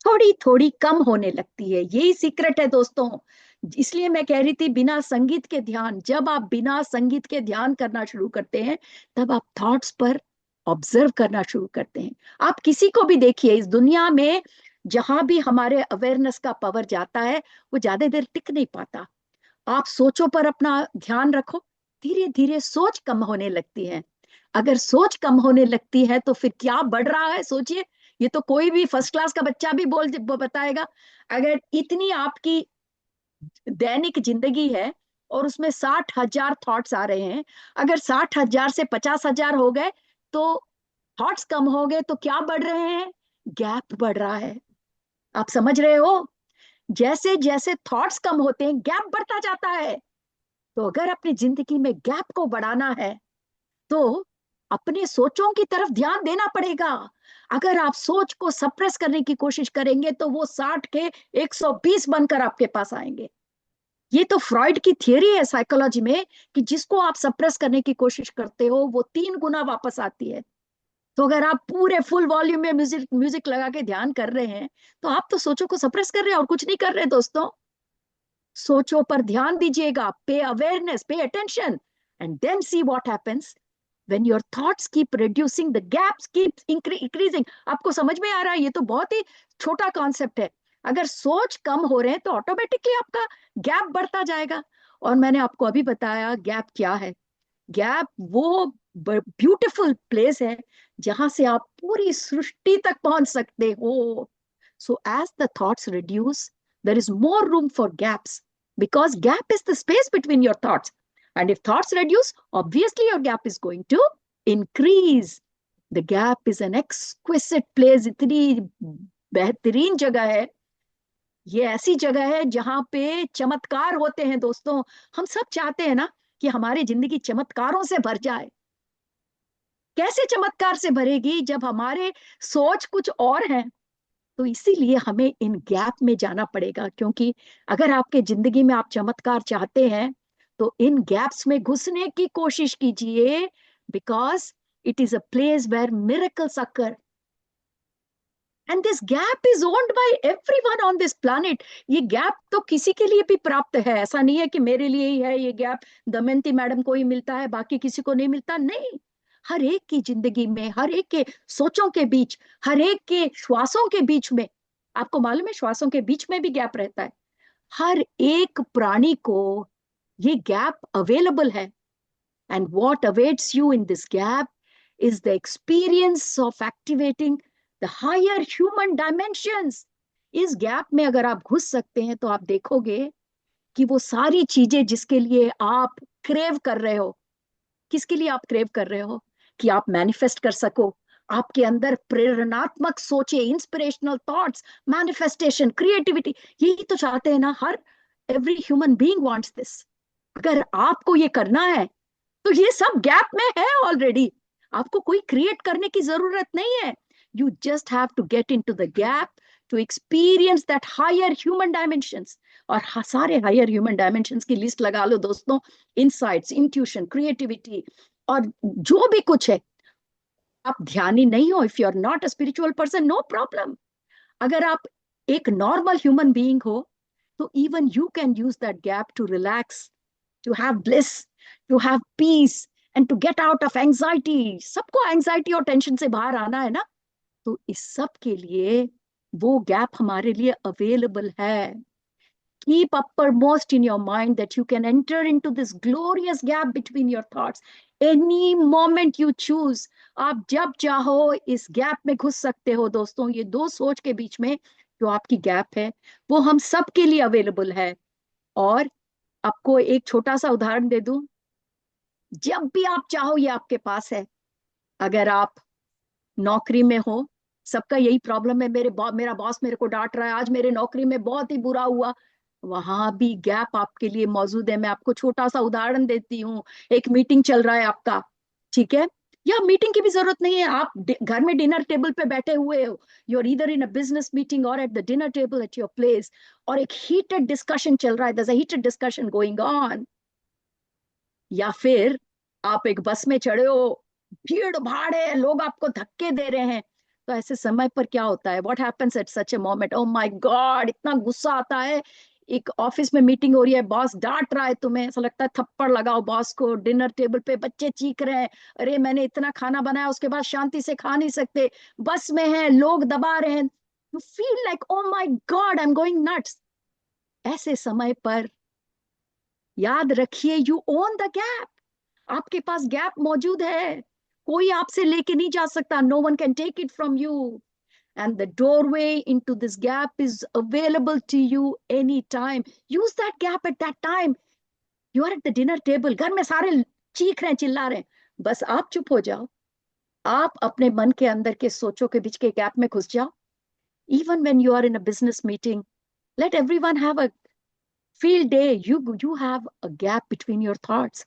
थोड़ी थोड़ी कम होने लगती है। यही सीक्रेट है दोस्तों। इसलिए मैं कह रही थी बिना संगीत के ध्यान, जब आप बिना संगीत के ध्यान करना शुरू करते हैं, तब आप थॉट्स पर ऑब्जर्व करना शुरू करते हैं। आप किसी को भी देखिए इस दुनिया में, जहां भी हमारे अवेयरनेस का पावर जाता है, वो ज्यादा देर टिक नहीं पाता। आप सोचों पर अपना ध्यान रखो, धीरे धीरे सोच कम होने लगती है। अगर सोच कम होने लगती है तो फिर क्या बढ़ रहा है सोचिए। ये तो कोई भी फर्स्ट क्लास का बच्चा भी बताएगा। अगर इतनी आपकी दैनिक जिंदगी है और उसमें 60,000 थॉट्स आ रहे हैं, अगर 60,000 से 50,000 हो गए तो थॉट्स कम हो गए, तो क्या बढ़ रहे हैं? गैप बढ़ रहा है। आप समझ रहे हो? जैसे जैसे थॉट्स कम होते हैं, गैप बढ़ता जाता है। तो अगर अपनी जिंदगी में गैप को बढ़ाना है तो अपने सोचों की तरफ ध्यान देना पड़ेगा। अगर आप सोच को सप्रेस करने की कोशिश करेंगे तो वो 60 के 120 बनकर आपके पास आएंगे। ये तो फ्रॉइड की थियरी है साइकोलॉजी में कि जिसको आप सप्रेस करने की कोशिश करते हो वो 3 गुना वापस आती है। तो अगर आप पूरे फुल वॉल्यूम में म्यूजिक लगा के ध्यान कर रहे हैं तो आप तो सोचों को सप्रेस कर रहे हैं और कुछ नहीं कर रहे दोस्तों। सोचों पर ध्यान दीजिएगा, pay awareness, pay attention, and then see what happens when your thoughts keep reducing, the gaps keep increasing. आपको समझ में आ रहा है? ये तो बहुत ही छोटा कॉन्सेप्ट है। अगर सोच कम हो रहे हैं तो ऑटोमेटिकली आपका गैप बढ़ता जाएगा। और मैंने आपको अभी बताया गैप क्या है। गैप वो ब्यूटीफुल प्लेस है जहां से आप पूरी सृष्टि तक पहुंच सकते हो। So as the thoughts reduce, there is more room for gaps, because gap is the space between your thoughts. And if thoughts reduce, obviously your gap is going to increase. The gap is an exquisite place. इतनी बेहतरीन जगह है। ये ऐसी जगह है जहां पे चमत्कार होते हैं दोस्तों। हम सब चाहते हैं ना कि हमारी जिंदगी चमत्कारों से भर जाए। कैसे चमत्कार से भरेगी जब हमारे सोच कुछ और है? तो इसीलिए हमें इन गैप में जाना पड़ेगा, क्योंकि अगर आपके जिंदगी में आप चमत्कार चाहते हैं तो इन गैप्स में घुसने की कोशिश कीजिए, because it is a place where miracles occur. And this gap is owned by everyone on this planet. ये गैप तो किसी के लिए भी प्राप्त है। ऐसा नहीं है कि मेरे लिए ही है ये गैप, दमयंती मैडम को ही मिलता है, बाकी किसी को नहीं मिलता। नहीं, हर एक की जिंदगी में, हर एक के सोचों के बीच, हर एक के श्वासों के बीच में, आपको मालूम है श्वासों के बीच में भी गैप रहता है। हर एक प्राणी को ये गैप अवेलेबल है, and what awaits you in this gap is the experience of activating the higher human dimensions. इस गैप में अगर आप घुस सकते हैं तो आप देखोगे कि वो सारी चीजें जिसके लिए आप क्रेव कर रहे हो, किसके लिए आप क्रेव कर रहे हो, कि आप मैनिफेस्ट कर सको, आपके अंदर प्रेरणात्मक सोचे, इंस्पिरेशनल थॉट्स, मैनिफेस्टेशन, क्रिएटिविटी, यही तो चाहते हैं ना। हर every human being wants this. अगर आपको ये करना है तो ये सब गैप में है ऑलरेडी, आपको कोई क्रिएट करने की जरूरत नहीं है। You just have to get into the gap to experience that higher human dimensions. और सारे हायर ह्यूमन डायमेंशंस की लिस्ट लगा लो दोस्तों, इनसाइट्स, इंट्यूशन, क्रिएटिविटी और जो भी कुछ है। आप ध्यानी नहीं हो, if you are not a spiritual person, no problem. अगर आप एक नॉर्मल ह्यूमन बीइंग हो तो even you can use that gap to relax, to have bliss, to have peace, and to get out of anxiety. सबको एंजाइटी और टेंशन से बाहर आना है ना, तो इस सब के लिए वो गैप हमारे लिए अवेलेबल है। Keep uppermost in your mind that you can enter into this glorious gap between your thoughts any moment you choose. आप जब चाहो इस गैप में घुस सकते हो दोस्तों। ये दो सोच के बीच में जो आपकी गैप है वो हम सब के लिए अवेलेबल है। और आपको एक छोटा सा उदाहरण दे दूं, जब भी आप चाहो ये आपके पास है। अगर आप नौकरी में हो, सबका यही प्रॉब्लम है, मेरा बॉस मेरे को डांट रहा है, आज मेरे नौकरी में बहुत ही बुरा हुआ, वहां भी गैप आपके लिए मौजूद है। मैं आपको छोटा सा उदाहरण देती हूँ। एक मीटिंग चल रहा है आपका, ठीक है, या मीटिंग की भी जरूरत नहीं है, आप घर में डिनर टेबल पे बैठे हुए हो, you are either in a business meeting or at the dinner table at your place, और एक हीटेड डिस्कशन चल रहा है, there's a heated discussion going on। या फिर आप एक बस में चढ़े हो, भीड़ भाड़ है, लोग आपको धक्के दे रहे हैं, तो ऐसे समय पर क्या होता है, what happens at such a moment? Oh my God, इतना गुस्सा आता है। एक ऑफिस में मीटिंग हो रही है, बॉस डांट रहा है तुम्हें, ऐसा लगता है थप्पड़ लगाओ बॉस को। डिनर टेबल पे बच्चे चीख रहे हैं, अरे मैंने इतना खाना बनाया उसके बाद शांति से खा नहीं सकते, बस में है लोग दबा रहे हैं, you feel like oh my God I am going nuts. ऐसे समय पर याद रखिए, यू ओन द गैप। आपके पास गैप मौजूद है, कोई आपसे लेके नहीं जा सकता, no one can take it from you, and the doorway into this gap is available to you any time. Use that gap at that time. You are at the dinner table, घर में सारे चीख रहे हैं, चिल्ला रहे हैं, बस आप चुप हो जाओ, आप अपने मन के अंदर के सोचों के बीच के गैप में घुस जाओ। Even when you are in a business meeting, let everyone have a field day, you have a gap between your thoughts.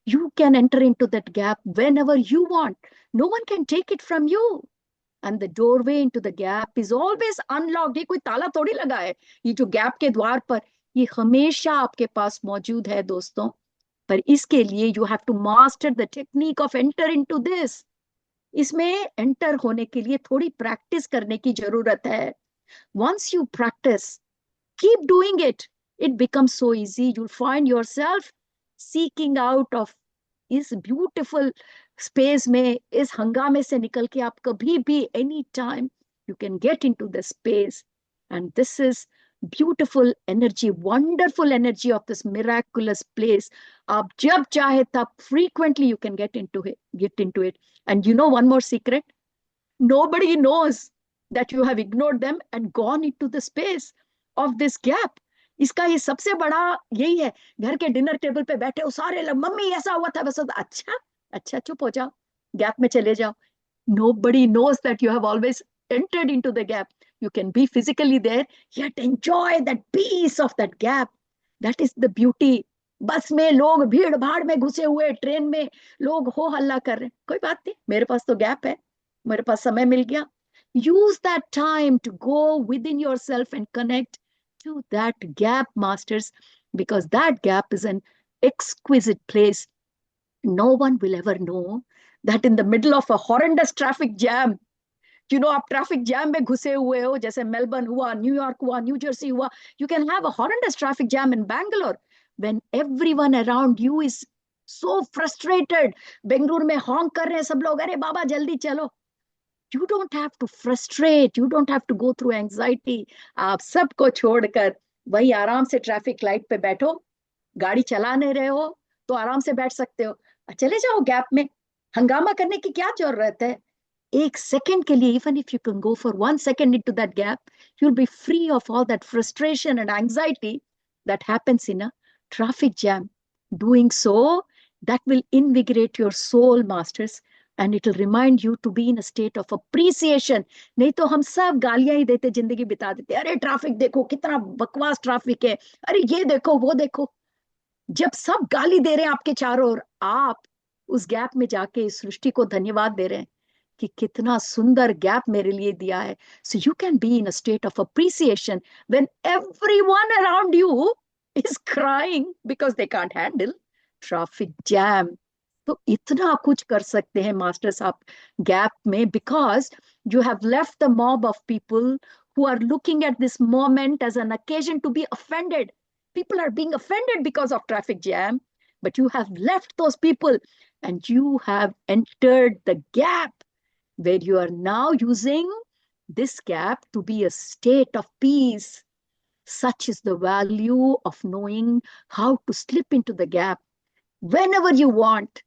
You can enter into that gap whenever you want, no one can take it from you, and the doorway into the gap is always unlocked। ये कोई ताला थोड़ी लगा है, ये जो गैप के द्वार पर, ये हमेशा आपके पास मौजूद है दोस्तों। पर इसके लिए you have to master the technique of enter into this। इसमें एंटर होने के लिए थोड़ी प्रैक्टिस करने की जरूरत है। once you practice, keep doing it, it becomes so easy, you'll find yourself seeking out of इस ब्यूटिफुल स्पेस में, इस हंगामे से निकल के आप कभी भी any time you can gate into the space, and this is beautiful energy, wonderful energy of this miraculous place. आप जब चाहे तब frequently you can get into it. And you know one more secret, nobody knows that you have ignored them and gone into the space of this gap। इसका ये सबसे बड़ा यही है, घर के डिनर टेबल पे बैठे हो सारे लोग, मम्मी ऐसा हुआ था बस, अच्छा अच्छा चुप हो जाओ, गैप में चले जाओ। nobody knows that you have always entered into the gap। you can be physically there yet enjoy that peace of that gap। that is the beauty। बस में लोग भीड़ भाड़ में घुसे हुए, ट्रेन में लोग हो हल्ला कर रहे हैं, कोई बात नहीं, मेरे पास तो गैप है, मेरे पास समय मिल गया। use that time to go within yourself and connect to that gap, masters, because that gap is an exquisite place। no one will ever know that in the middle of a horrendous traffic jam, आप ट्रैफिक जैम में घुसे हुए हो, जैसे मेलबर्न हुआ, न्यूयॉर्क हुआ, न्यू जर्सी हुआ, you can have a horrendous traffic jam in Bangalore when everyone around you is so frustrated। Bengaluru में हॉन्क कर रहे हैं सब लोग, अरे बाबा जल्दी चलो। you don't have to frustrate, you don't have to go through anxiety। आप सबको छोड़कर वही आराम से ट्रैफिक लाइट पे बैठो, गाड़ी चला नहीं रहे हो तो आराम से बैठ सकते हो, चले जाओ गैप में, हंगामा करने की क्या जरूरत है? एक सेकंड के लिए, even if you can go for 1 second into that gap, you'll be free of all that frustration and anxiety that happens in a traffic jam. Doing so, that will invigorate your soul, masters, and it will remind you to be in a state of appreciation. नहीं तो हम सब गालियां ही देते जिंदगी बिता देते, अरे ट्रैफिक देखो कितना बकवास ट्रैफिक है, अरे ये देखो वो देखो। जब सब गाली दे रहे हैं आपके चारों ओर, आप उस गैप में जाके इस सृष्टि को धन्यवाद दे रहे हैं कि कितना सुंदर गैप मेरे लिए दिया है। So you can be in a state of appreciation when everyone around you is crying because they can't handle traffic jam. तो इतना कुछ कर सकते हैं मास्टर्स आप गैप में, because you have left the mob of people who are looking at this moment as an occasion to be offended. People are being offended because of traffic jam, but you have left those people and you have entered the gap where you are now using this gap to be a state of peace. Such is the value of knowing how to slip into the gap whenever you want,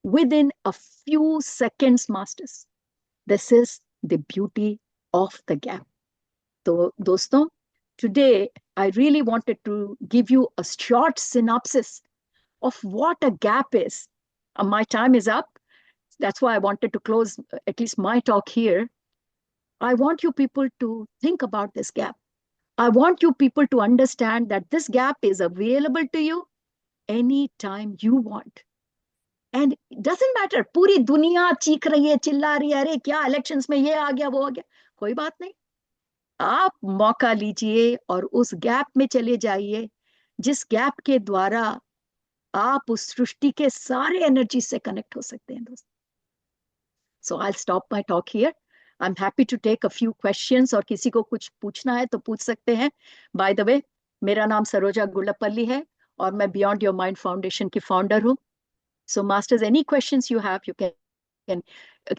within a few seconds, masters. This is the beauty of the gap. So, दोस्तों, today I really wanted to give you a short synopsis of what a gap is. My time is up. That's why I wanted to close at least my talk here. I want you people to think about this gap. I want you people to understand that this gap is available to you anytime you want. And it doesn't matter, पूरी दुनिया चीख रही है, चिल्ला रही है, अरे क्या इलेक्शंस में ये आ गया वो आ गया, कोई बात नहीं। आप मौका लीजिए और उस गैप में चले जाइए जिस गैप के द्वारा आप उस सृष्टि के सारे एनर्जी से कनेक्ट हो सकते हैं दोस्त। So I stop my talk here. I am happy to take a few questions, और किसी को कुछ पूछना है तो पूछ सकते हैं। बाय द वे, मेरा नाम सरोजा गुंडलपल्ली है और मैं बियॉन्ड योर माइंड फाउंडेशन की फाउंडर हूँ। सो masters, any questions you have, you can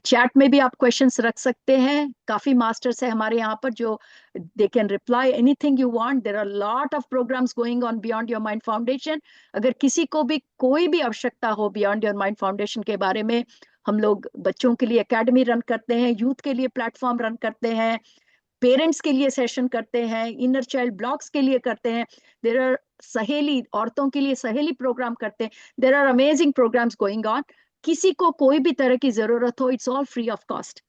chat में भी आप क्वेश्चंस रख सकते हैं। काफी मास्टर्स है हमारे यहाँ पर जो they can reply anything you want. There are lot of programs going on beyond your mind foundation. अगर किसी को भी कोई भी आवश्यकता हो बियॉन्ड योर माइंड फाउंडेशन के बारे में, हम लोग बच्चों के लिए एकेडमी रन करते हैं, यूथ के लिए प्लेटफॉर्म रन करते हैं, पेरेंट्स के लिए सेशन करते हैं, इनर चाइल्ड ब्लॉक्स के लिए करते हैं, देयर आर सहेली, औरतों के लिए सहेली प्रोग्राम करते हैं, there are amazing programs going on. किसी को कोई भी तरह की जरूरत हो, it's all free of cost.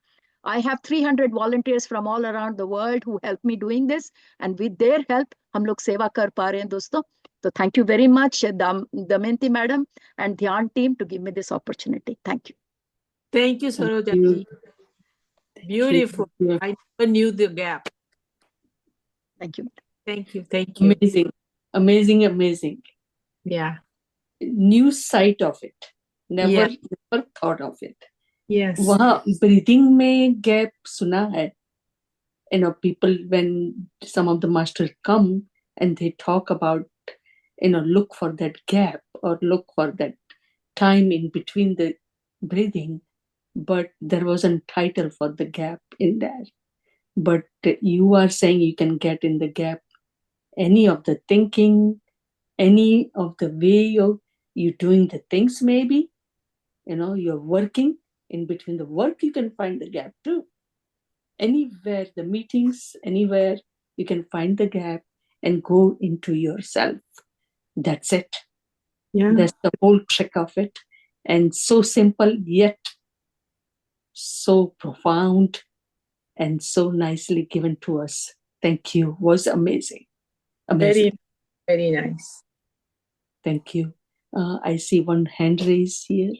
I have 300 volunteers from all around the world who help me doing this, and with their help हम लोग सेवा कर पा रहे हैं दोस्तों। तो thank you very much Damayanti madam and Dhyan team to give me this opportunity. Thank you. Thank you, Thank Saroja. you. Beautiful. Thank you. I never knew the gap. Thank you. Thank you. Thank you. Amazing, amazing, amazing. Yeah. New sight of it. Never, Yeah. never thought of it. Yes. वहाँ breathing में gap सुना है. You know, people, when some of the masters come and they talk about, you know, look for that gap or look for that time in between the breathing, but there wasn't title for the gap in there. But you are saying you can get in the gap, any of the thinking, any of the way you're doing the things, maybe, you know, you're working in between the work, you can find the gap too. Anywhere, the meetings, anywhere, you can find the gap and go into yourself. That's it. Yeah. That's the whole trick of it. And so simple, yet so profound and so nicely given to us. Thank you. Was amazing. Amazing. Very, very nice. Thank you. I see one hand raised here.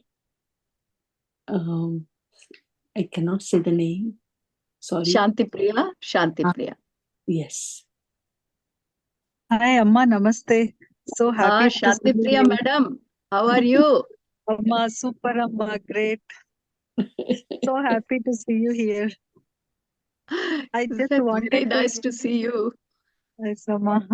I cannot say the name. Sorry. Shanti Priya. Yes. Hi, Amma. Namaste. So happy to Shanti see you Priya here. madam, how are you? Amma, super Amma, great. So happy to see you here. I just Very wanted nice to see you. Yes, Amma.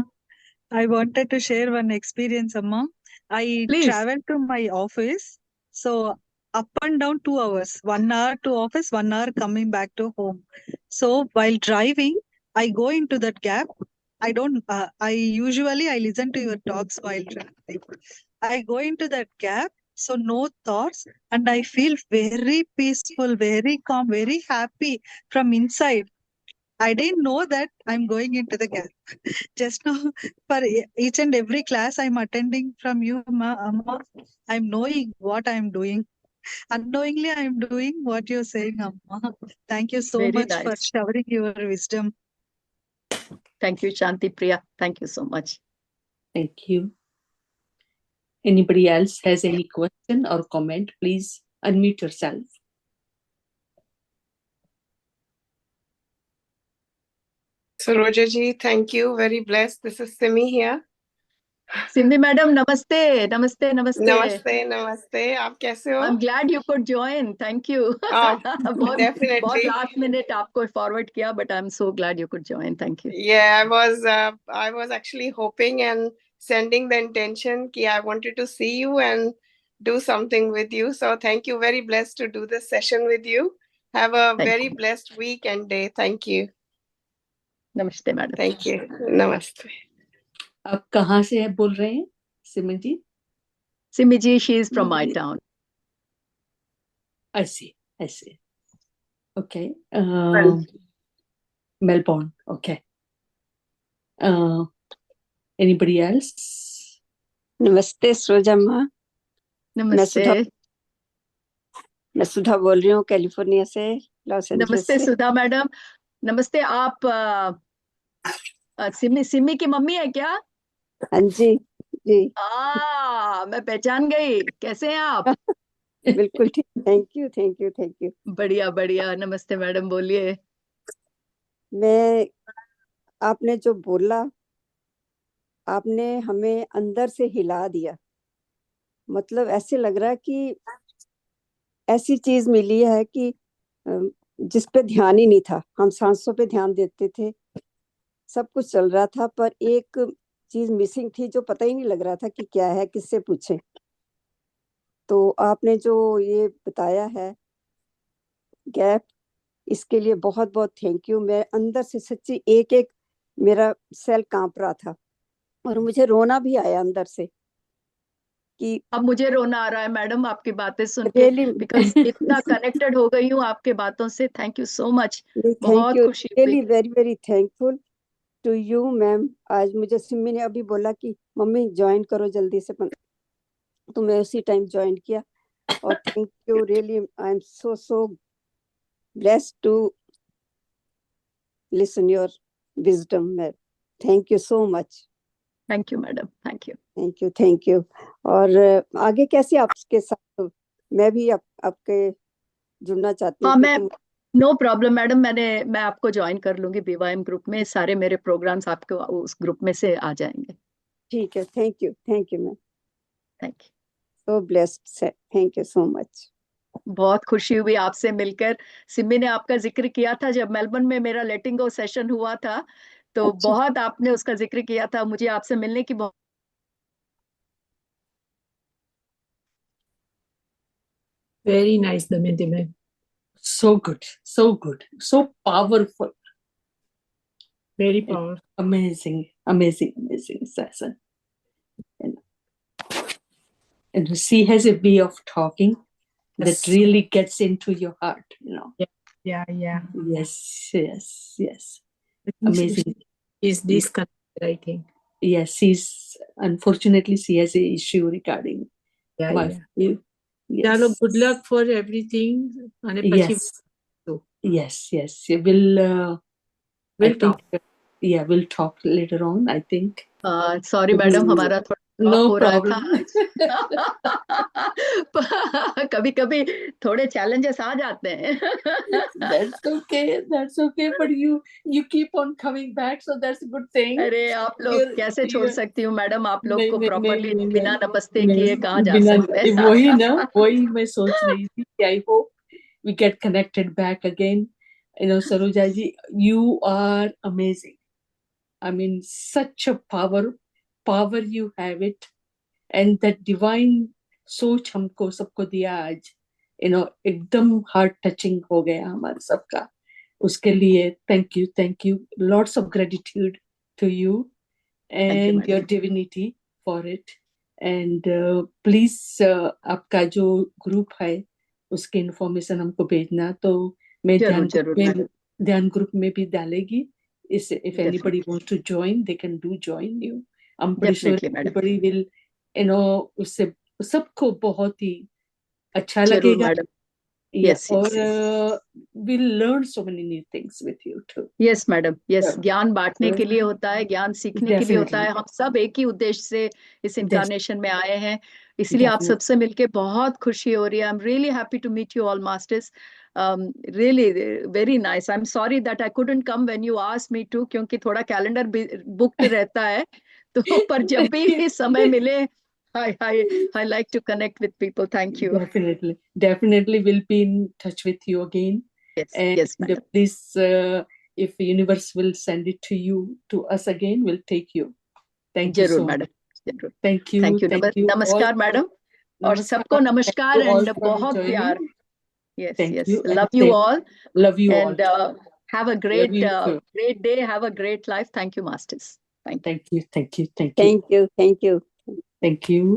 I wanted to share one experience, Amma. I Please. traveled to my office. So up and down 2 hours, 1 hour to office, 1 hour coming back to home. So while driving, I go into that gap I don't. I usually I listen to your talks while traveling. I go into that gap, so no thoughts, and I feel very peaceful, very calm, very happy from inside. I didn't know that I'm going into the gap. Just now, for each and every class I'm attending from you, Amma, I'm knowing what I'm doing. Unknowingly, I'm doing what you're saying, Amma. Thank you so Very much for nice. showering your wisdom. Thank you, Shanti Priya. Thank you so much. Thank you. Anybody else has any question or comment, please unmute yourself. Saroja ji, thank you. Very blessed. This is Simi here. Simi madam, namaste. Namaste, namaste. Namaste, namaste. आप कैसे हो? I'm glad you could join. Thank you. Oh, बहुत definitely. last minute आपको forward किया, but I'm so glad you could join. Thank you. Yeah, I was actually hoping and sending the intention कि I wanted to see you and do something with you. So thank you. Very blessed to do this session with you. Have a Thank very you. blessed week and day. Thank you. Namaste, madam. Thank you. Namaste. आप कहाँ से बोल रहे हैं सिमरन जी? Simi ji, she is from my town. I see. Okay. Melbourne. Okay. Anybody else? नमस्ते सरोजा माँ, Namaste. मैं सुधा बोल रही हूँ कैलिफोर्निया से, लॉस एंजलिस नमस्ते से। सुधा मैडम. नमस्ते. आप सिमी की मम्मी है क्या? हाँ जी जी, मैं पहचान गई. कैसे हैं आप? बिल्कुल ठीक. Thank you. बढ़िया बढ़िया. नमस्ते मैडम, बोलिए. मैं आपने जो बोला, आपने हमें अंदर से हिला दिया. मतलब ऐसे लग रहा है कि ऐसी चीज मिली है कि जिस पे ध्यान ही नहीं था. हम सांसों पे ध्यान देते थे, सब कुछ चल रहा था, पर एक चीज मिसिंग थी जो पता ही नहीं लग रहा था कि क्या है, किससे पूछे. तो आपने जो ये बताया है गैप, इसके लिए बहुत बहुत थैंक यू. मैं अंदर से सच्ची एक एक मेरा सेल कांप रहा था और मुझे रोना भी आया अंदर से कि अब मुझे रोना आ रहा है मैडम आपकी बातें सुन के, रियली बिकॉज इतना कनेक्टेड हो गई हूँ आपके बातों से. Thank you so much. Thank बहुत यू, खुशी हुई. Really very very thankful to you ma'am. आज मुझे सिमी ने अभी बोला कि मम्मी ज्वाइन करो जल्दी से, तो मैं उसी टाइम ज्वाइन किया. और thank you, really I am so blessed to listen your wisdom ma'am. Thank you so much. Thank you madam. Thank you. Thank you. और आगे कैसे आपके साथ मैं भी आपके जुड़ना चाहती हूँ. हाँ, मैं नो प्रॉब्लम मैडम. मैं आपको ज्वाइन कर लूंगी बीवाईएम ग्रुप में. सारे मेरे प्रोग्राम्स आपको उस ग्रुप में से आ जाएंगे. ठीक है. Thank you ma'am. Thank you. So blessed. Thank you so much. बहुत खुशी हुई आपसे मिलकर. सिमी ने आपका जिक्र किया था जब मेलबर्न में मेरा लेटिंग गो सेशन हुआ था, तो अच्छा. बहुत आपने उसका जिक्र किया था. मुझे आपसे मिलने की बहुत Very nice, Damayanti ma'am. So good, so powerful. Very powerful. Amazing session. And she has a way of talking Yes. that really gets into your heart, Yeah. Yes. I think Amazing. Is disconnected, I think. Yes, unfortunately she has a issue regarding Yeah. you. Chalo, Yes. good luck for everything. અને પછી Yes. We'll talk. We'll talk later on, I think. Sorry madam, हमारा थोड़ा No हो रहा problem. था. कभी थोड़े challenges आ जाते हैं. That's okay, but you keep on coming back, so that's a good thing. अरे आप लोग कैसे छोड़ सकती हूँ मैडम, आप लोग को प्रॉपरली बिना नमस्ते किए कहाँ जा सकते हैं. वही मैं सोच रही थी कि I hope we get connected back again. Saroja ji, you are amazing. I mean, such a power you have it, and that divine सोच हमको सबको दिया आज, एकदम हार्ट टचिंग हो गया हमारा सबका. उसके लिए thank you, lots of gratitude to you Thank you, and madam. your divinity for it. And please आपका जो ग्रुप है उसकी इंफॉर्मेशन हमको भेजना, तो मैं जरूर जरूर मैडम, ध्यान ग्रुप में भी डालेगी. If anybody Definitely. wants to join, they can join you. I'm pretty sure Definitely, madam. everybody will, उससे सबको बहुत ही अच्छा जरूर लगेगा. मैडम. Yeah, Yes, और yes, yes. we'll learn so many new things with you too. Yes madam, yes. Yeah. ज्ञान बांटने के लिए होता है, ज्ञान सीखने के लिए होता है. Definitely. हम सब एक ही उद्देश्य से इस इनकारनेशन में आए हैं, इसलिए आप Definitely. सबसे मिलके बहुत खुशी हो रही है. I am really happy to meet you all masters. Really very nice. I am sorry that I couldn't come when you asked me to, क्योंकि थोड़ा कैलेंडर बुक्ड रहता है. तो पर जब भी समय मिले, I like to connect with people. Thank you. Definitely we'll be in touch with you again. Yes, And yes, madam. please, if the universe will send it to us again, we'll take you. Thank you जरूर so मैडम, much. जरूर. Thank you. Thank you. Thank you all. नमस्कार मैडम, और सबको Namaskar. नमस्कार Thank you all and for बहुत joining. प्यार. Yes, Thank yes. you. And Love you same. all. Love you And all. have a Love great you too. great day. Have a great life. Thank you, masters. Thank you. Thank you. Thank you. Thank you. Thank you. Thank you. Thank you.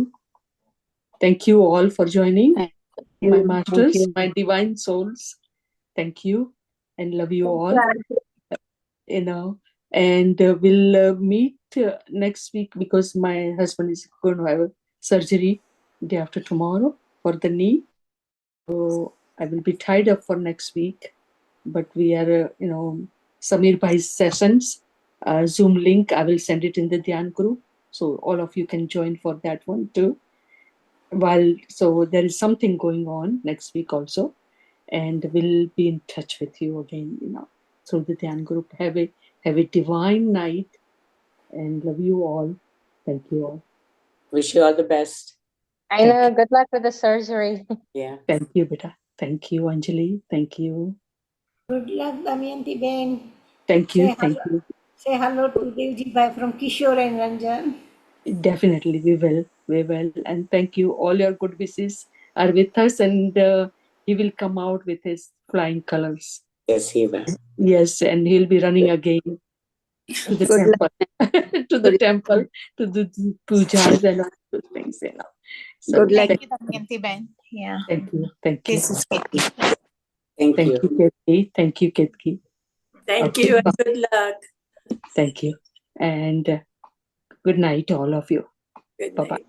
Thank you all for joining. Thank My you. Thank masters, you. my divine souls. Thank you and love you all. And we'll meet next week, because my husband is going to have a surgery day after tomorrow for the knee. So I will be tied up for next week. But we are, Samir Bhai's sessions, Zoom link, I will send it in the Dhyan group. So all of you can join for that one too. So there is something going on next week also. And we'll be in touch with you again, through the Dhyan group. Have a divine night and love you all. Thank you all. Wish you all the best. I know. Good luck with the surgery. Yeah. Thank you, beta. Thank you, Anjali. Thank you. Good luck, Damayanti Ben. Thank you. Thank you. Say hello to Devji Bhai from Kishore and Ranjan. Definitely, we will. And thank you. All your good wishes are with us, and he will come out with his flying colors. Yes, he will. Yes, and he'll be running again to the Good temple, to the Good- temple, to do pujas and all those things, So Good luck. Thank you, Damayanti Ben. Yeah. Thank you. Thank you. Kisses, Kitty. Thank you. Ketki. Thank you, Ketki. Thank Okay. you and good luck. Thank you. And good night, all of you. Good Bye-bye. night.